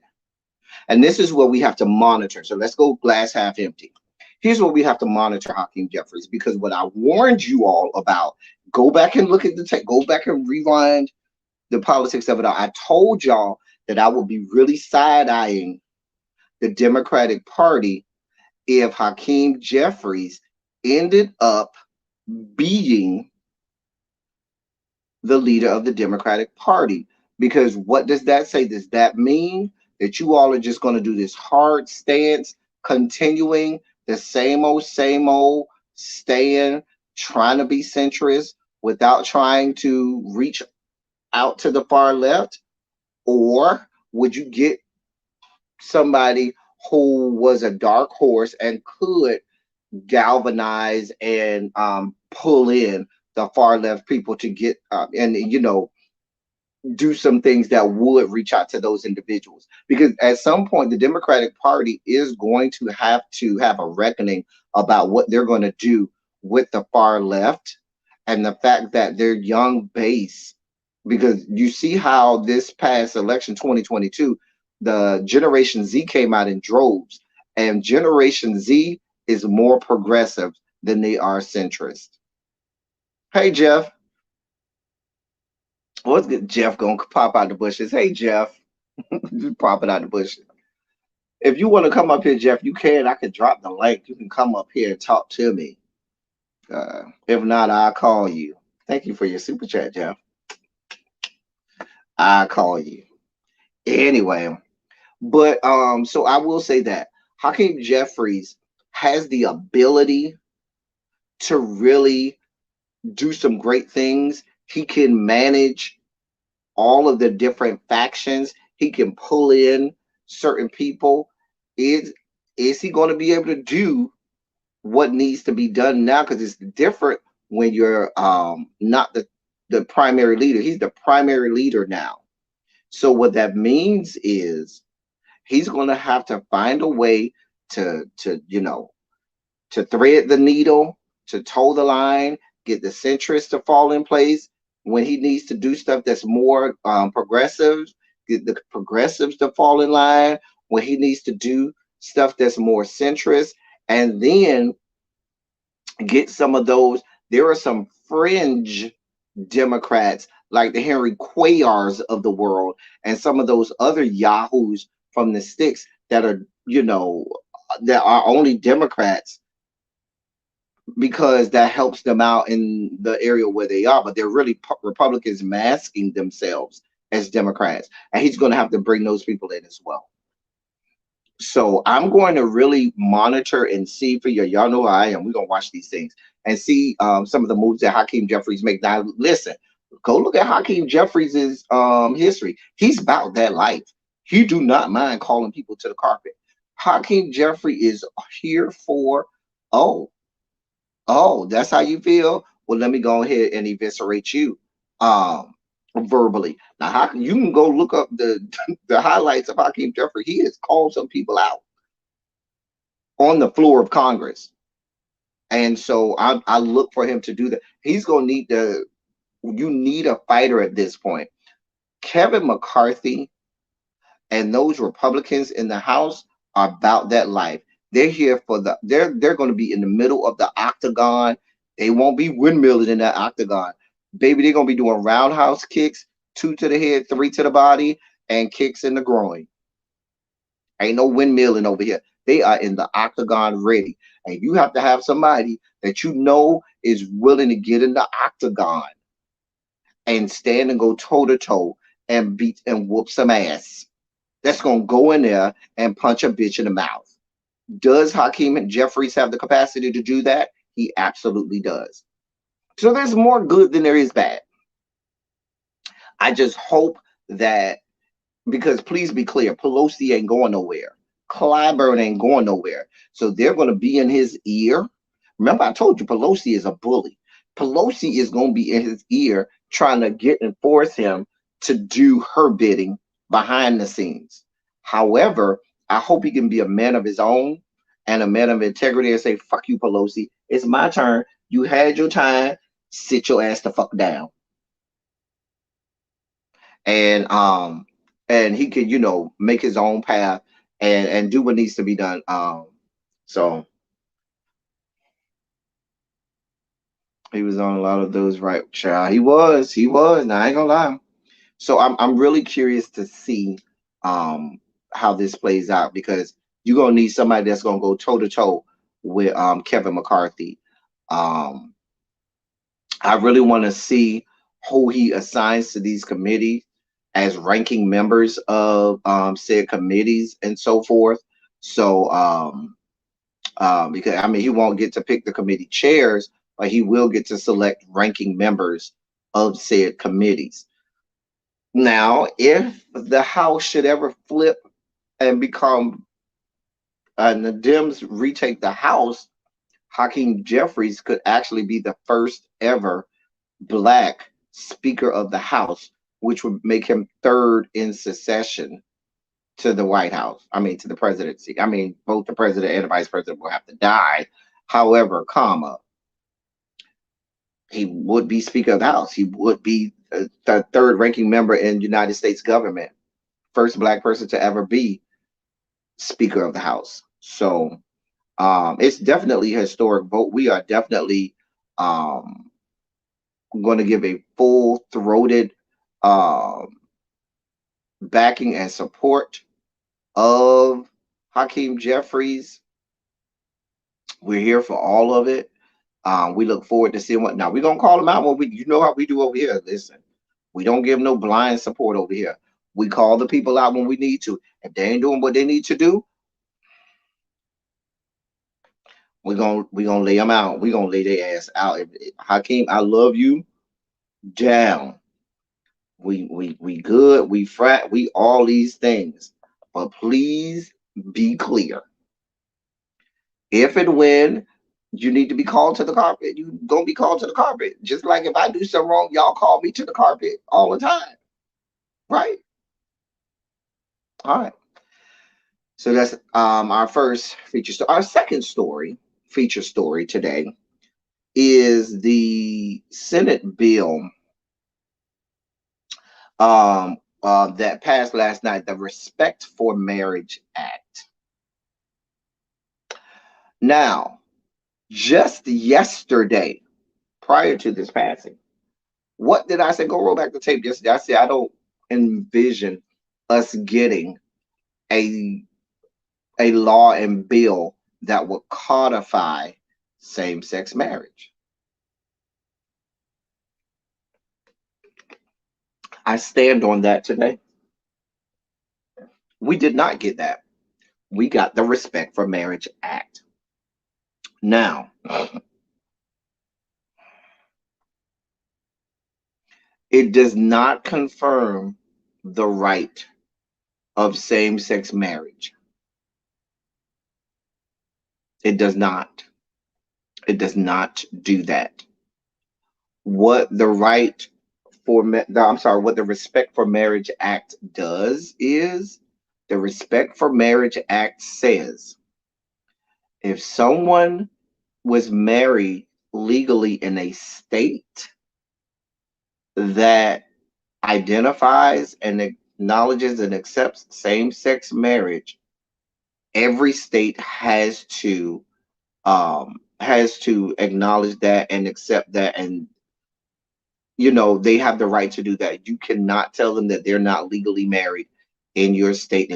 And this is what we have to monitor. So let's go glass half empty. Here's what we have to monitor Hakeem Jeffries, because what I warned you all about, go back and look at the tape, go back and rewind the politics of it all. I told y'all that I would be really side-eyeing the Democratic Party if Hakeem Jeffries ended up being the leader of the Democratic Party. Because what does that say? Does that mean that you all are just going to do this hard stance, continuing the same old, staying, trying to be centrist without trying to reach out to the far left? Or would you get somebody who was a dark horse and could galvanize and pull in the far left people to get and do some things that would reach out to those individuals? Because at some point the Democratic Party is going to have a reckoning about what they're going to do with the far left and the fact that their young base, because you see how this past election 2022 the Generation Z came out in droves, and Generation Z is more progressive than they are centrist. Hey, Jeff. What's good? Jeff gonna pop out the bushes. Hey, Jeff. Just popping out the bushes. If you want to come up here, Jeff, you can. I can drop the link. You can come up here and talk to me. If not, I'll call you. Thank you for your super chat, Jeff. I'll call you. Anyway, but so I will say that Hakeem Jeffries has the ability to really do some great things. He can manage all of the different factions. He can pull in certain people. Is he going to be able to do what needs to be done now? Because it's different when you're not the primary leader. He's the primary leader now. So what that means is he's going to have to find a way to to thread the needle, to toe the line, get the centrists to fall in place. When he needs to do stuff that's more progressive, get the progressives to fall in line. When he needs to do stuff that's more centrist, and then get some of those. There are some fringe Democrats like the Henry Cuellars of the world and some of those other yahoos from the sticks that are, that are only Democrats because that helps them out in the area where they are, but they're really Republicans masking themselves as Democrats. And he's going to have to bring those people in as well. So I'm going to really monitor and see for you. Y'all know how I am. We're going to watch these things and see some of the moves that Hakeem Jeffries make. Now, listen, go look at Hakeem Jeffries' history. He's about that life. He do not mind calling people to the carpet. Hakeem Jeffrey is here for, oh, that's how you feel? Well, let me go ahead and eviscerate you verbally. Now, you can go look up the the highlights of Hakeem Jeffrey. He has called some people out on the floor of Congress. And so I look for him to do that. He's going to need you need a fighter at this point. Kevin McCarthy and those Republicans in the House are about that life. They're here for they're going to be in the middle of the octagon. They won't be windmilling in that octagon. Baby, they're going to be doing roundhouse kicks, 2 to the head, 3 to the body, and kicks in the groin. Ain't no windmilling over here. They are in the octagon ready. And you have to have somebody that you know is willing to get in the octagon and stand and go toe to toe and beat and whoop some ass. That's going to go in there and punch a bitch in the mouth. Does Hakeem Jeffries have the capacity to do that? He absolutely does. So there's more good than there is bad. I just hope that, because please be clear, Pelosi ain't going nowhere. Clyburn ain't going nowhere. So they're going to be in his ear. Remember, I told you Pelosi is a bully. Pelosi is going to be in his ear trying to get and force him to do her bidding behind the scenes. However, I hope he can be a man of his own and a man of integrity and say, fuck you, Pelosi. It's my turn. You had your time. Sit your ass the fuck down. And he can, make his own path and do what needs to be done. So he was on a lot of those, right? Child, he was. Now, I ain't gonna lie. So I'm really curious to see how this plays out, because you're gonna need somebody that's gonna go toe to toe with Kevin McCarthy. I really want to see who he assigns to these committees as ranking members of said committees and so forth. So because he won't get to pick the committee chairs, but he will get to select ranking members of said committees. Now, if the House should ever flip and become and the Dems retake the House, Hakeem Jeffries could actually be the first ever Black Speaker of the House, which would make him third in succession to the White House. To the presidency. Both the president and the vice president will have to die. However, he would be Speaker of the House. He would be the third ranking member in United States government. First Black person to ever be Speaker of the House. So It's definitely a historic vote. We are definitely going to give a full-throated backing and support of Hakeem Jeffries. We're here for all of it. We look forward to seeing what. Now we're gonna call him out when you know how we do over here. Listen, we don't give no blind support over here. We call the people out when we need to. If they ain't doing what they need to do, we're gonna lay them out. We're gonna lay their ass out. Hakeem, I love you. Down. We good. We frat. We all these things. But please be clear. If and when you need to be called to the carpet, you gonna be called to the carpet. Just like if I do something wrong, y'all call me to the carpet all the time, right? All right. So that's our first feature story. Our second feature story today, is the Senate bill that passed last night, the Respect for Marriage Act. Now, just yesterday, prior to this passing, what did I say? Go roll back the tape yesterday. I said I don't envision us getting a law and bill that would codify same-sex marriage. I stand on that today. We did not get that. We got the Respect for Marriage Act. Now, it does not confirm the right of same-sex marriage. It does not. It does not do that. What the Respect for Marriage Act does is, the Respect for Marriage Act says, if someone was married legally in a state that identifies and acknowledges and accepts same-sex marriage, every state has to acknowledge that and accept that, and they have the right to do that. You cannot tell them that they're not legally married in your state.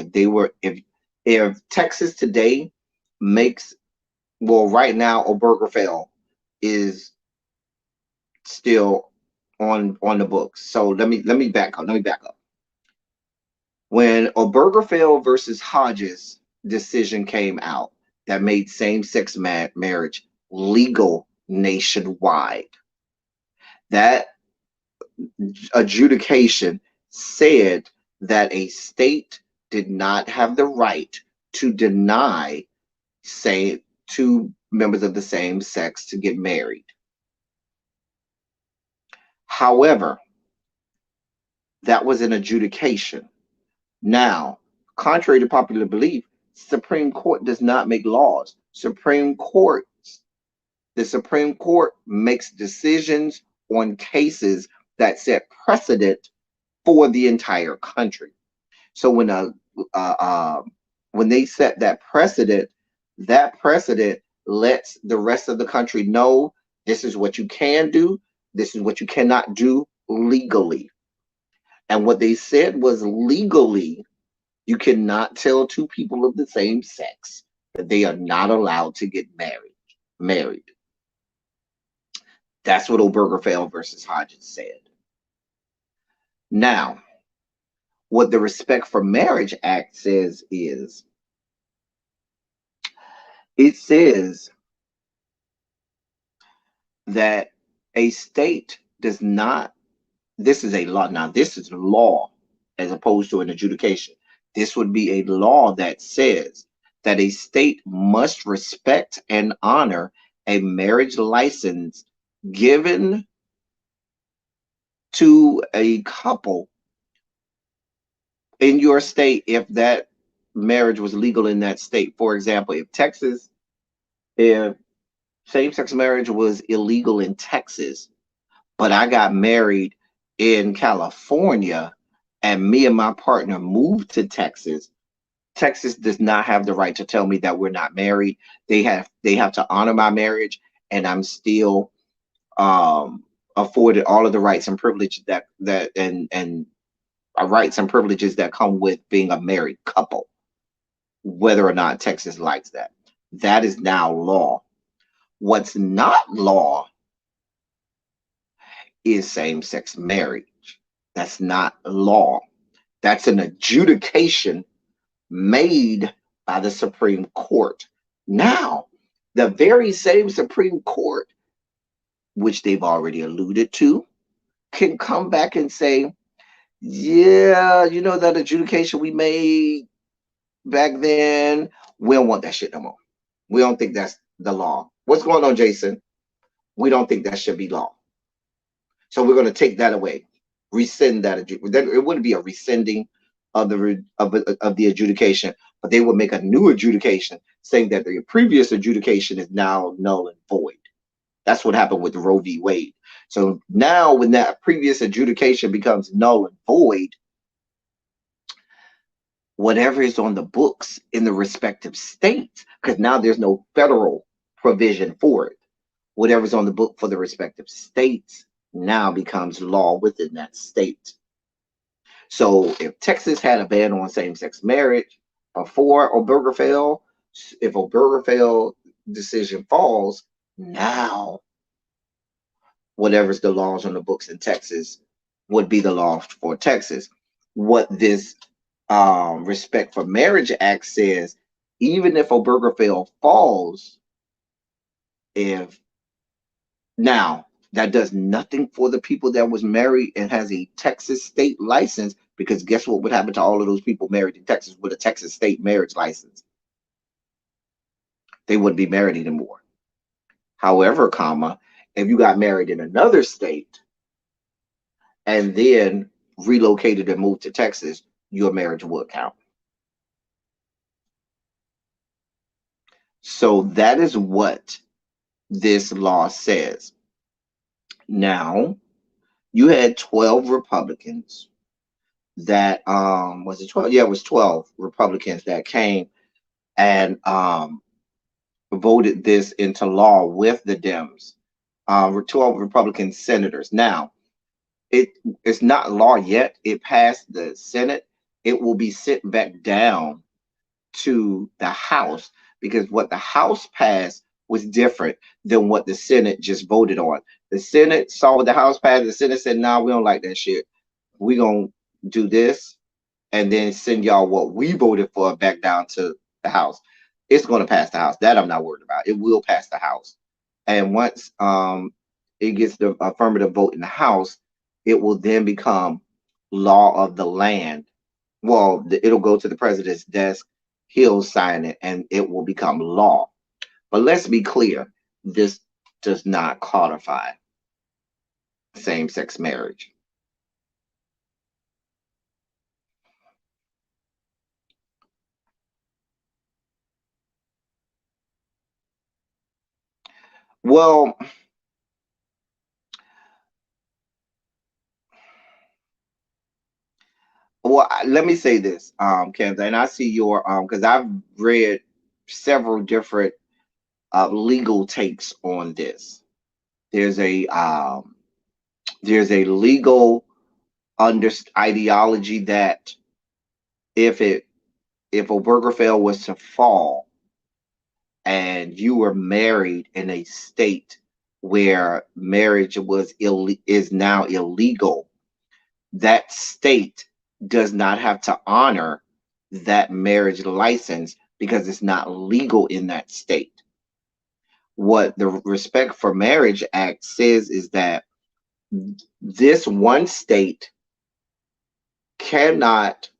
If Texas today makes, well, right now Obergefell is still on the books. So let me back up. When Obergefell versus Hodges decision came out that made same-sex marriage legal nationwide, that adjudication said that a state did not have the right to deny, say, two members of the same sex to get married. However, that was an adjudication. Now, contrary to popular belief, Supreme Court does not make laws. The Supreme Court makes decisions on cases that set precedent for the entire country. So when they set that precedent lets the rest of the country know this is what you can do, this is what you cannot do legally. And what they said was, legally, you cannot tell two people of the same sex that they are not allowed to get married. That's what Obergefell versus Hodges said. Now, what the Respect for Marriage Act says is, it says that a state does not, this is a law. Now, this is law as opposed to an adjudication. This would be a law that says that a state must respect and honor a marriage license given to a couple in your state if that marriage was legal in that state. For example, if same-sex marriage was illegal in Texas, but I got married in California and me and my partner moved to Texas, Texas does not have the right to tell me that we're not married. They have to honor my marriage, and I'm still afforded all of the rights and privileges and rights and privileges that come with being a married couple, whether or not Texas likes that. That is now law. What's not law is same-sex marriage. That's not law. That's an adjudication made by the Supreme Court. Now, the very same Supreme Court, which they've already alluded to, can come back and say, yeah, you know that adjudication we made back then, we don't want that shit no more. We don't think that's the law. What's going on, Jason? We don't think that should be law. So we're going to take that away, rescind that. It wouldn't be a rescinding of the adjudication, but they would make a new adjudication saying that the previous adjudication is now null and void. That's what happened with Roe v. Wade. So now when that previous adjudication becomes null and void, whatever is on the books in the respective states, because now there's no federal provision for it, whatever's on the book for the respective states now becomes law within that state. So if Texas had a ban on same-sex marriage before Obergefell, if Obergefell decision falls, now whatever's the laws on the books in Texas would be the law for Texas. What this Respect for Marriage Act says, even if Obergefell falls, if now that does nothing for the people that was married and has a Texas state license, because guess what would happen to all of those people married in Texas with a Texas state marriage license? They wouldn't be married anymore. However, if you got married in another state and then relocated and moved to Texas, your marriage would count. So that is what this law says. Now, you had 12 Republicans that was it 12? Yeah, it was 12 Republicans that came and voted this into law with the Dems. 12 Republican senators. Now, it's not law yet. It passed the Senate. It will be sent back down to the House, because what the House passed was different than what the Senate just voted on. The Senate saw what the House passed. The Senate said, "Nah, we don't like that shit. We're going to do this and then send y'all what we voted for back down to the House." It's going to pass the House. That I'm not worried about. It will pass the House. And once it gets the affirmative vote in the House, it will then become law of the land. Well, it'll go to the president's desk. He'll sign it and it will become law. But let's be clear, this does not codify same-sex marriage. Well, let me say this, Kenza, and I see your because I've read several different legal takes on this. There's a legal ideology that if Obergefell was to fall and you were married in a state where marriage is now illegal, that state does not have to honor that marriage license because it's not legal in that state. What the Respect for Marriage Act says is that this one state cannot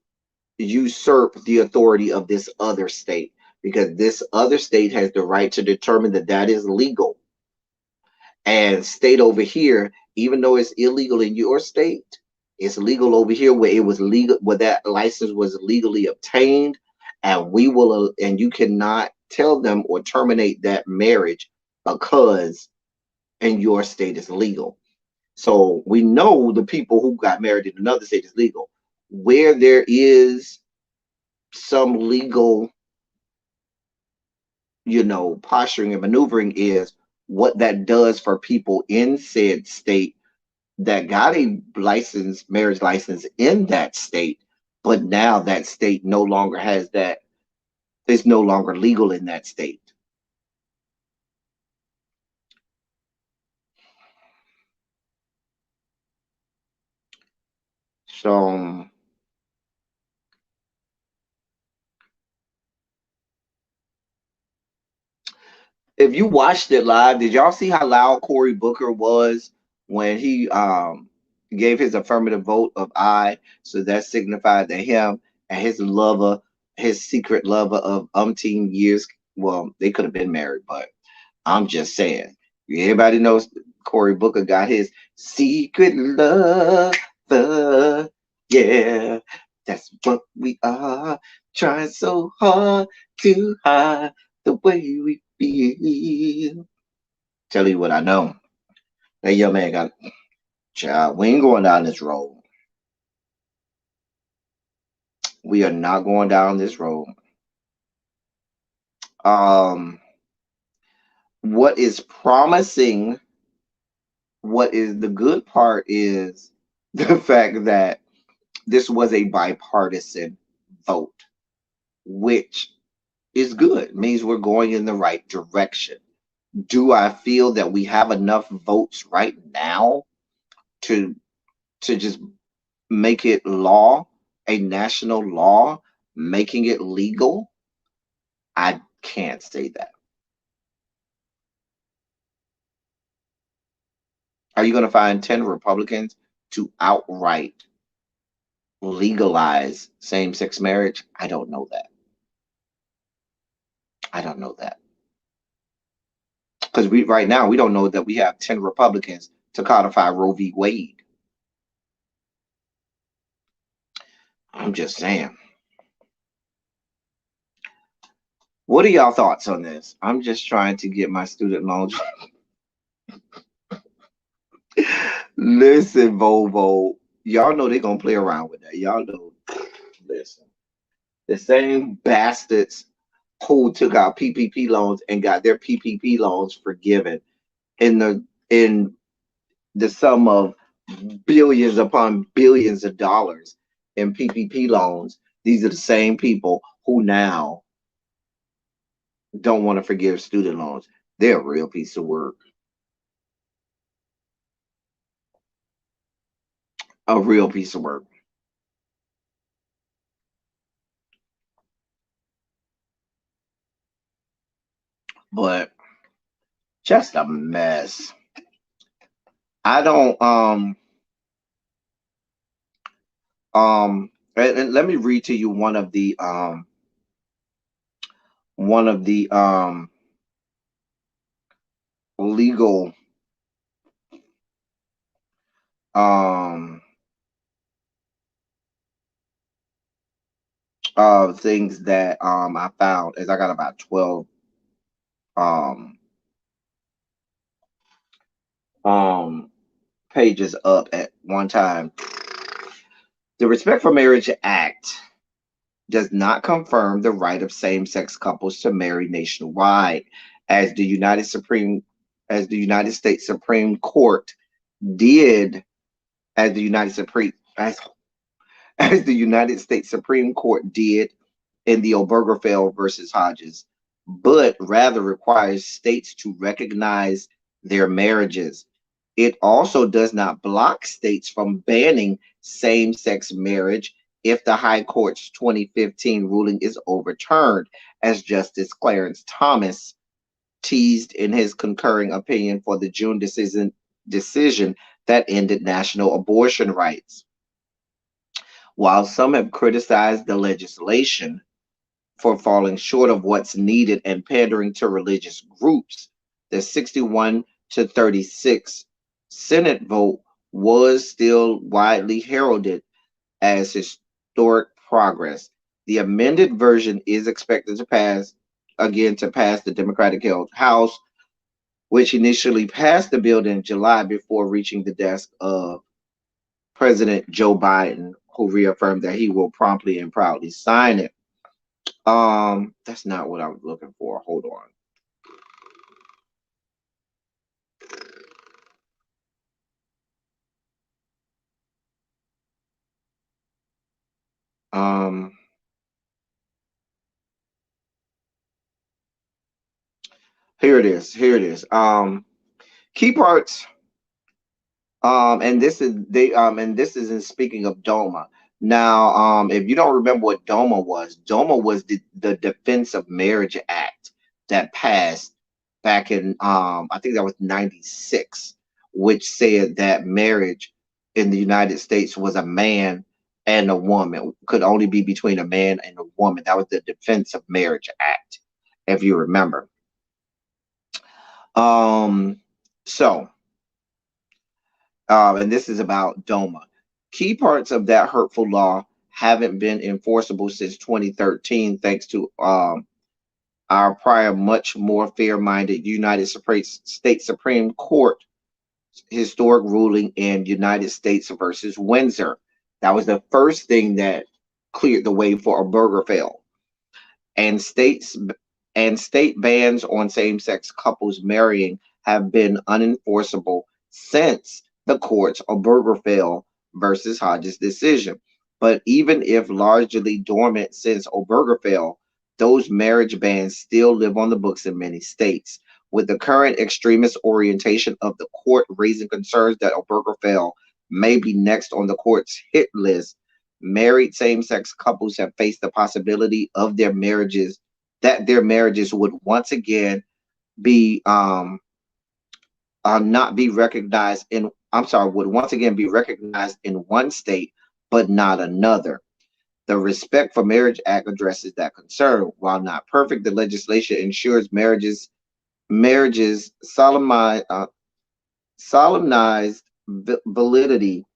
usurp the authority of this other state, because this other state has the right to determine that that is legal. And state over here, even though it's illegal in your state, it's legal over here where it was legal, where that license was legally obtained, and you cannot tell them or terminate that marriage because in your state is legal. So we know the people who got married in another state is legal. Where there is some legal, posturing and maneuvering is what that does for people in said state that got a license, marriage license in that state, but now that state no longer has that, it's no longer legal in that state. So if you watched it live, did y'all see how loud Cory Booker was when he gave his affirmative vote of aye? So that signified that him and his lover, his secret lover of umpteen years, well, they could have been married, but I'm just saying. Everybody knows Cory Booker got his secret lover. Yeah, that's what we are. Trying so hard to hide the way we feel. Tell you what I know. That young man got, child. We ain't going down this road. We are not going down this road. Um, what is promising, what is the good part is the fact that this was a bipartisan vote, which is good. Means we're going in the right direction. Do I feel that we have enough votes right now to just make it law, a national law, making it legal? I can't say that. Are you going to find 10 Republicans to outright legalize same-sex marriage? I don't know that. I don't know that. Because right now we don't know that we have 10 Republicans to codify Roe v. Wade. I'm just saying. What are y'all thoughts on this? I'm just trying to get my student loans. Listen, Volvo, y'all know they're gonna play around with that. Y'all know. Listen, the same bastards who took out PPP loans and got their PPP loans forgiven in the sum of billions upon billions of dollars in PPP loans. These are the same people who now don't want to forgive student loans. They're a real piece of work. A real piece of work. But just a mess. I don't and let me read to you one of the legal things that I found, as I got about 12 um pages up at one time. The Respect for Marriage Act does not confirm the right of same-sex couples to marry nationwide, as the United States Supreme Court did, as the United States Supreme Court did in the Obergefell versus Hodges, but rather requires states to recognize their marriages. It also does not block states from banning same-sex marriage if the High Court's 2015 ruling is overturned, as Justice Clarence Thomas teased in his concurring opinion for the June decision that ended national abortion rights. While some have criticized the legislation for falling short of what's needed and pandering to religious groups, the 61-36 Senate vote was still widely heralded as historic progress. The amended version is expected to pass the Democratic-held House, which initially passed the bill in July before reaching the desk of President Joe Biden, who reaffirmed that he will promptly and proudly sign it. That's not what I was looking for. Hold on. Um, Here it is. Here it is. Key parts. And this is in speaking of DOMA. Now, if you don't remember what DOMA was the Defense of Marriage Act that passed back in I think that was 96, which said that marriage in the United States was a man and a woman, could only be between a man and a woman. That was the Defense of Marriage Act, if you remember. Um, so and this is about DOMA. Key parts of that hurtful law haven't been enforceable since 2013, thanks to our prior, much more fair-minded United States Supreme Court historic ruling in United States versus Windsor. That was the first thing that cleared the way for Obergefell. And state bans on same-sex couples marrying have been unenforceable since the court's Obergefell versus Hodges decision. But even if largely dormant since Obergefell, those marriage bans still live on the books in many states. With the current extremist orientation of the court raising concerns that Obergefell may be next on the court's hit list, married same-sex couples have faced the possibility of their marriages would once again be not be recognized in I'm sorry would once again be recognized in one state but not another. The Respect for Marriage Act addresses that concern. While not perfect, the legislation ensures marriages solemnized validity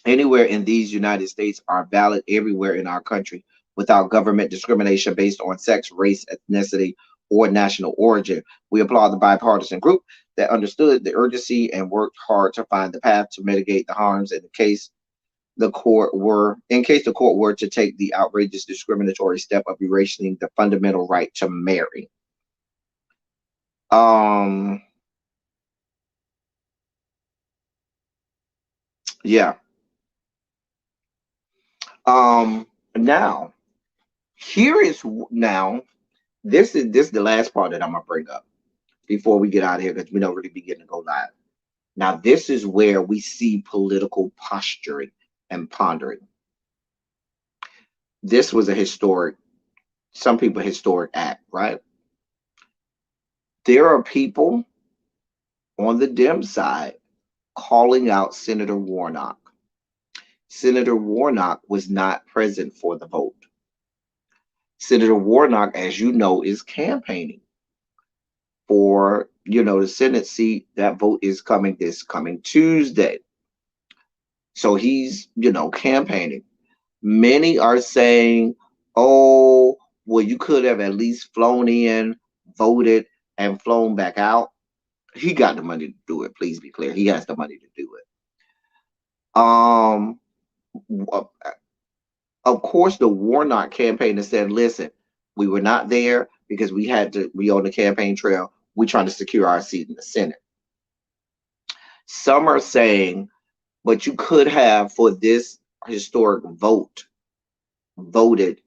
anywhere in these United States are valid everywhere in our country without government discrimination based on sex, race, ethnicity, or national origin. We applaud the bipartisan group that understood the urgency and worked hard to find the path to mitigate the harms in case the court were to take the outrageous discriminatory step of erasing the fundamental right to marry. Yeah. Now now this is the last part that I'm gonna bring up before we get out of here because we don't really be getting to go live. Now this is where we see political posturing and pondering. This was a historic act, right? There are people on the Dem side calling out Senator Warnock. Senator Warnock was not present for the vote. Senator Warnock, as you know, is campaigning for, the Senate seat. That vote is coming this coming Tuesday. So he's, campaigning. Many are saying, oh, well, you could have at least flown in, voted, and flown back out. He got the money to do it. Please be clear. He has the money to do it. Of course, the Warnock campaign has said, listen, we were not there because we had to be on the campaign trail. We're trying to secure our seat in the Senate. Some are saying, but you could have, for this historic vote, voted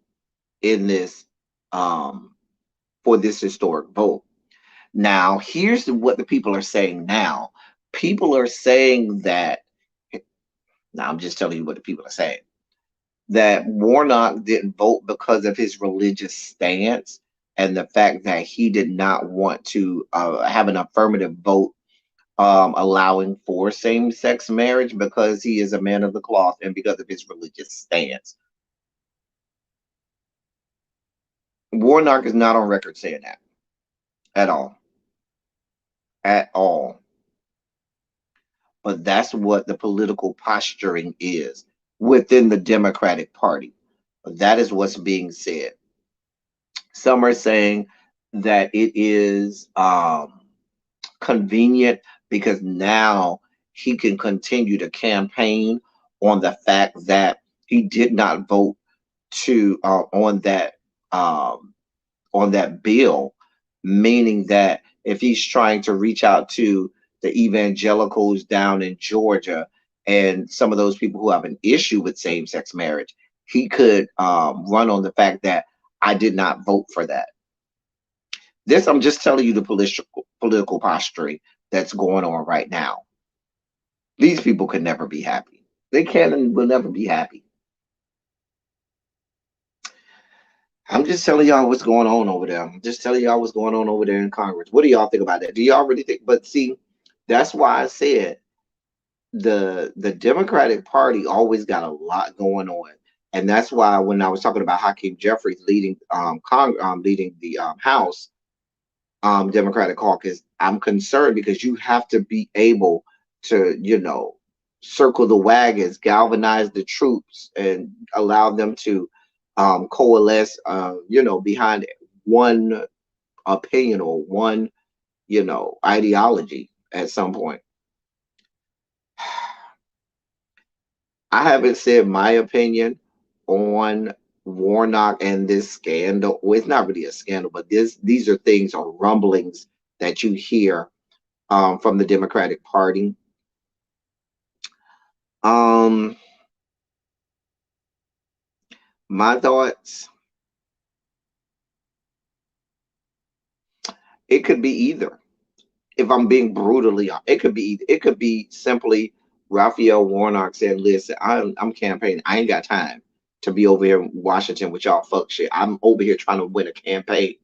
in this, for this historic vote. Now, here's what the people are saying now. People are saying that, now I'm just telling you what the people are saying, that Warnock didn't vote because of his religious stance and the fact that he did not want to have an affirmative vote allowing for same-sex marriage because he is a man of the cloth and because of his religious stance. Warnock is not on record saying that at all. At all. But that's what the political posturing is within the Democratic Party. That is what's being said. Some are saying that it is convenient because now he can continue to campaign on the fact that he did not vote to um, on that bill, meaning that if he's trying to reach out to the evangelicals down in Georgia and some of those people who have an issue with same-sex marriage, he could run on the fact that I did not vote for that. This, I'm just telling you the political posturing that's going on right now. These people can never be happy. They can and will never be happy. I'm just telling y'all what's going on over there. I'm just telling y'all what's going on over there in Congress. What do y'all think about that? Do y'all really think? But see, that's why I said the Democratic Party always got a lot going on, and that's why when I was talking about Hakeem Jeffries leading leading the House Democratic caucus, I'm concerned because you have to be able to, circle the wagons, galvanize the troops, and allow them to coalesce, behind one opinion or one, ideology at some point. I haven't said my opinion on Warnock and this scandal. Well, it's not really a scandal, but these are things or rumblings that you hear from the Democratic Party. Um, my thoughts, it could be either. If I'm being brutally honest, it could be either. It could be simply Raphael Warnock said, "Listen, I'm campaigning. I ain't got time to be over here in Washington with y'all fuck shit. I'm over here trying to win a campaign."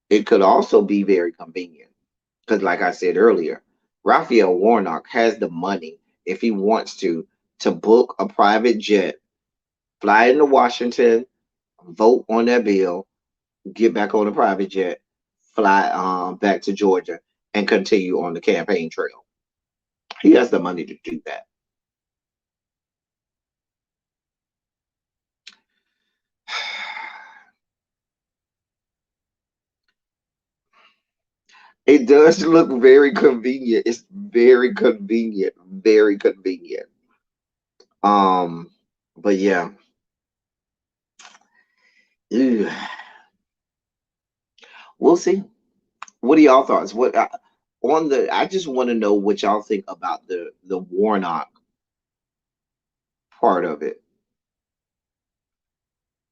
It could also be very convenient because, like I said earlier, Raphael Warnock has the money if he wants to book a private jet, fly into Washington, vote on that bill, get back on a private jet, fly back to Georgia, and continue on the campaign trail. He has the money to do that. It does look very convenient. It's very convenient, very convenient. Um, but yeah. Ew. We'll see. What are y'all thoughts? On the? I just want to know what y'all think about the Warnock part of it,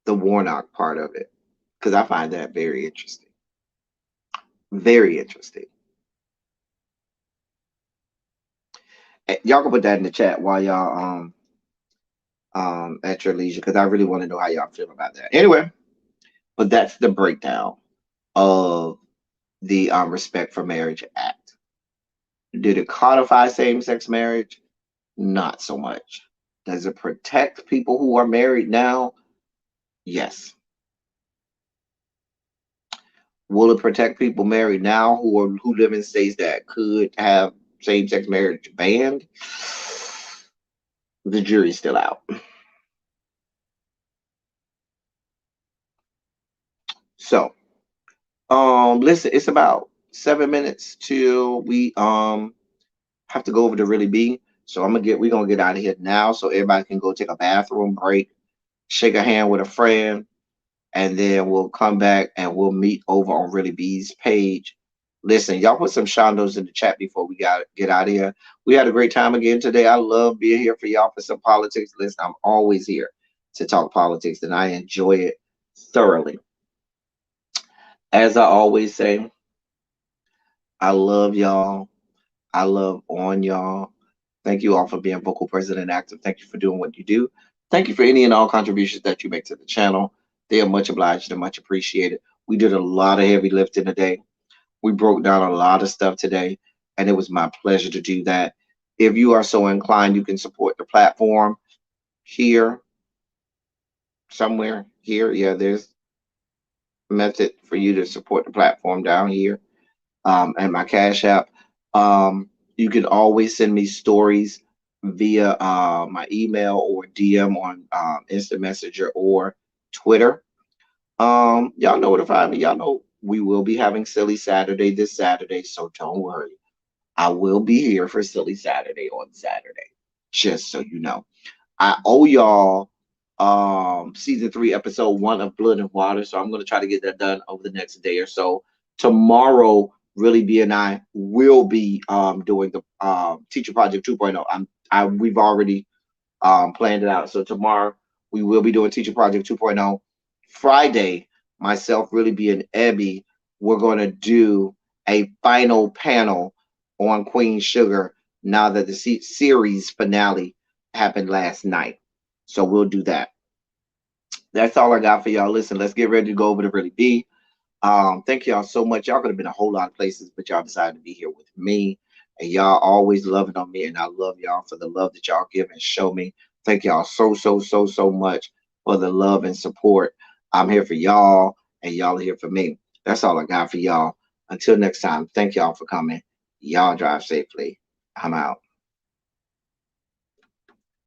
the Warnock part of it, because I find that very interesting. Very interesting. Y'all can put that in the chat while y'all at your leisure, because I really want to know how y'all feel about that. Anyway, but that's the breakdown of the Respect for Marriage Act. Did it codify same-sex marriage? Not so much. Does it protect people who are married now? Yes. Will it protect people married now who live in states that could have same-sex marriage banned? The jury's still out. So, listen, it's about 7 minutes till we have to go over to Really Be. So we're gonna get out of here now so everybody can go take a bathroom break, shake a hand with a friend, and then we'll come back and we'll meet over on Really Be's page. Listen, y'all put some shondos in the chat before we get out of here. We had a great time again today. I love being here for y'all for some politics. Listen, I'm always here to talk politics, and I enjoy it thoroughly. As I always say, I love y'all. I love on y'all. Thank you all for being vocal, present, and active. Thank you for doing what you do. Thank you for any and all contributions that you make to the channel. They are much obliged and much appreciated. We did a lot of heavy lifting today. We broke down a lot of stuff today, and it was my pleasure to do that. If you are so inclined, you can support the platform here, somewhere here. Yeah, there's a method for you to support the platform down here, and my Cash App. You can always send me stories via my email or DM on Instant Messenger or Twitter. Y'all know where to find me. Y'all know we will be having Silly Saturday this Saturday, so don't worry. I will be here for Silly Saturday on Saturday, just so you know. I owe y'all season 3, episode 1 of Blood and Water. So I'm gonna try to get that done over the next day or so. Tomorrow, Really B and I will be doing the Teacher Project 2.0. We've already planned it out. So tomorrow we will be doing Teacher Project 2.0. Friday, myself, Really B and Ebby, we're gonna do a final panel on Queen Sugar now that the series finale happened last night. So we'll do that. That's all I got for y'all. Listen, let's get ready to go over to Really B. Thank y'all so much. Y'all could have been a whole lot of places, but y'all decided to be here with me. And y'all always loving on me. And I love y'all for the love that y'all give and show me. Thank y'all so much for the love and support. I'm here for y'all and y'all are here for me. That's all I got for y'all. Until next time, thank y'all for coming. Y'all drive safely. I'm out.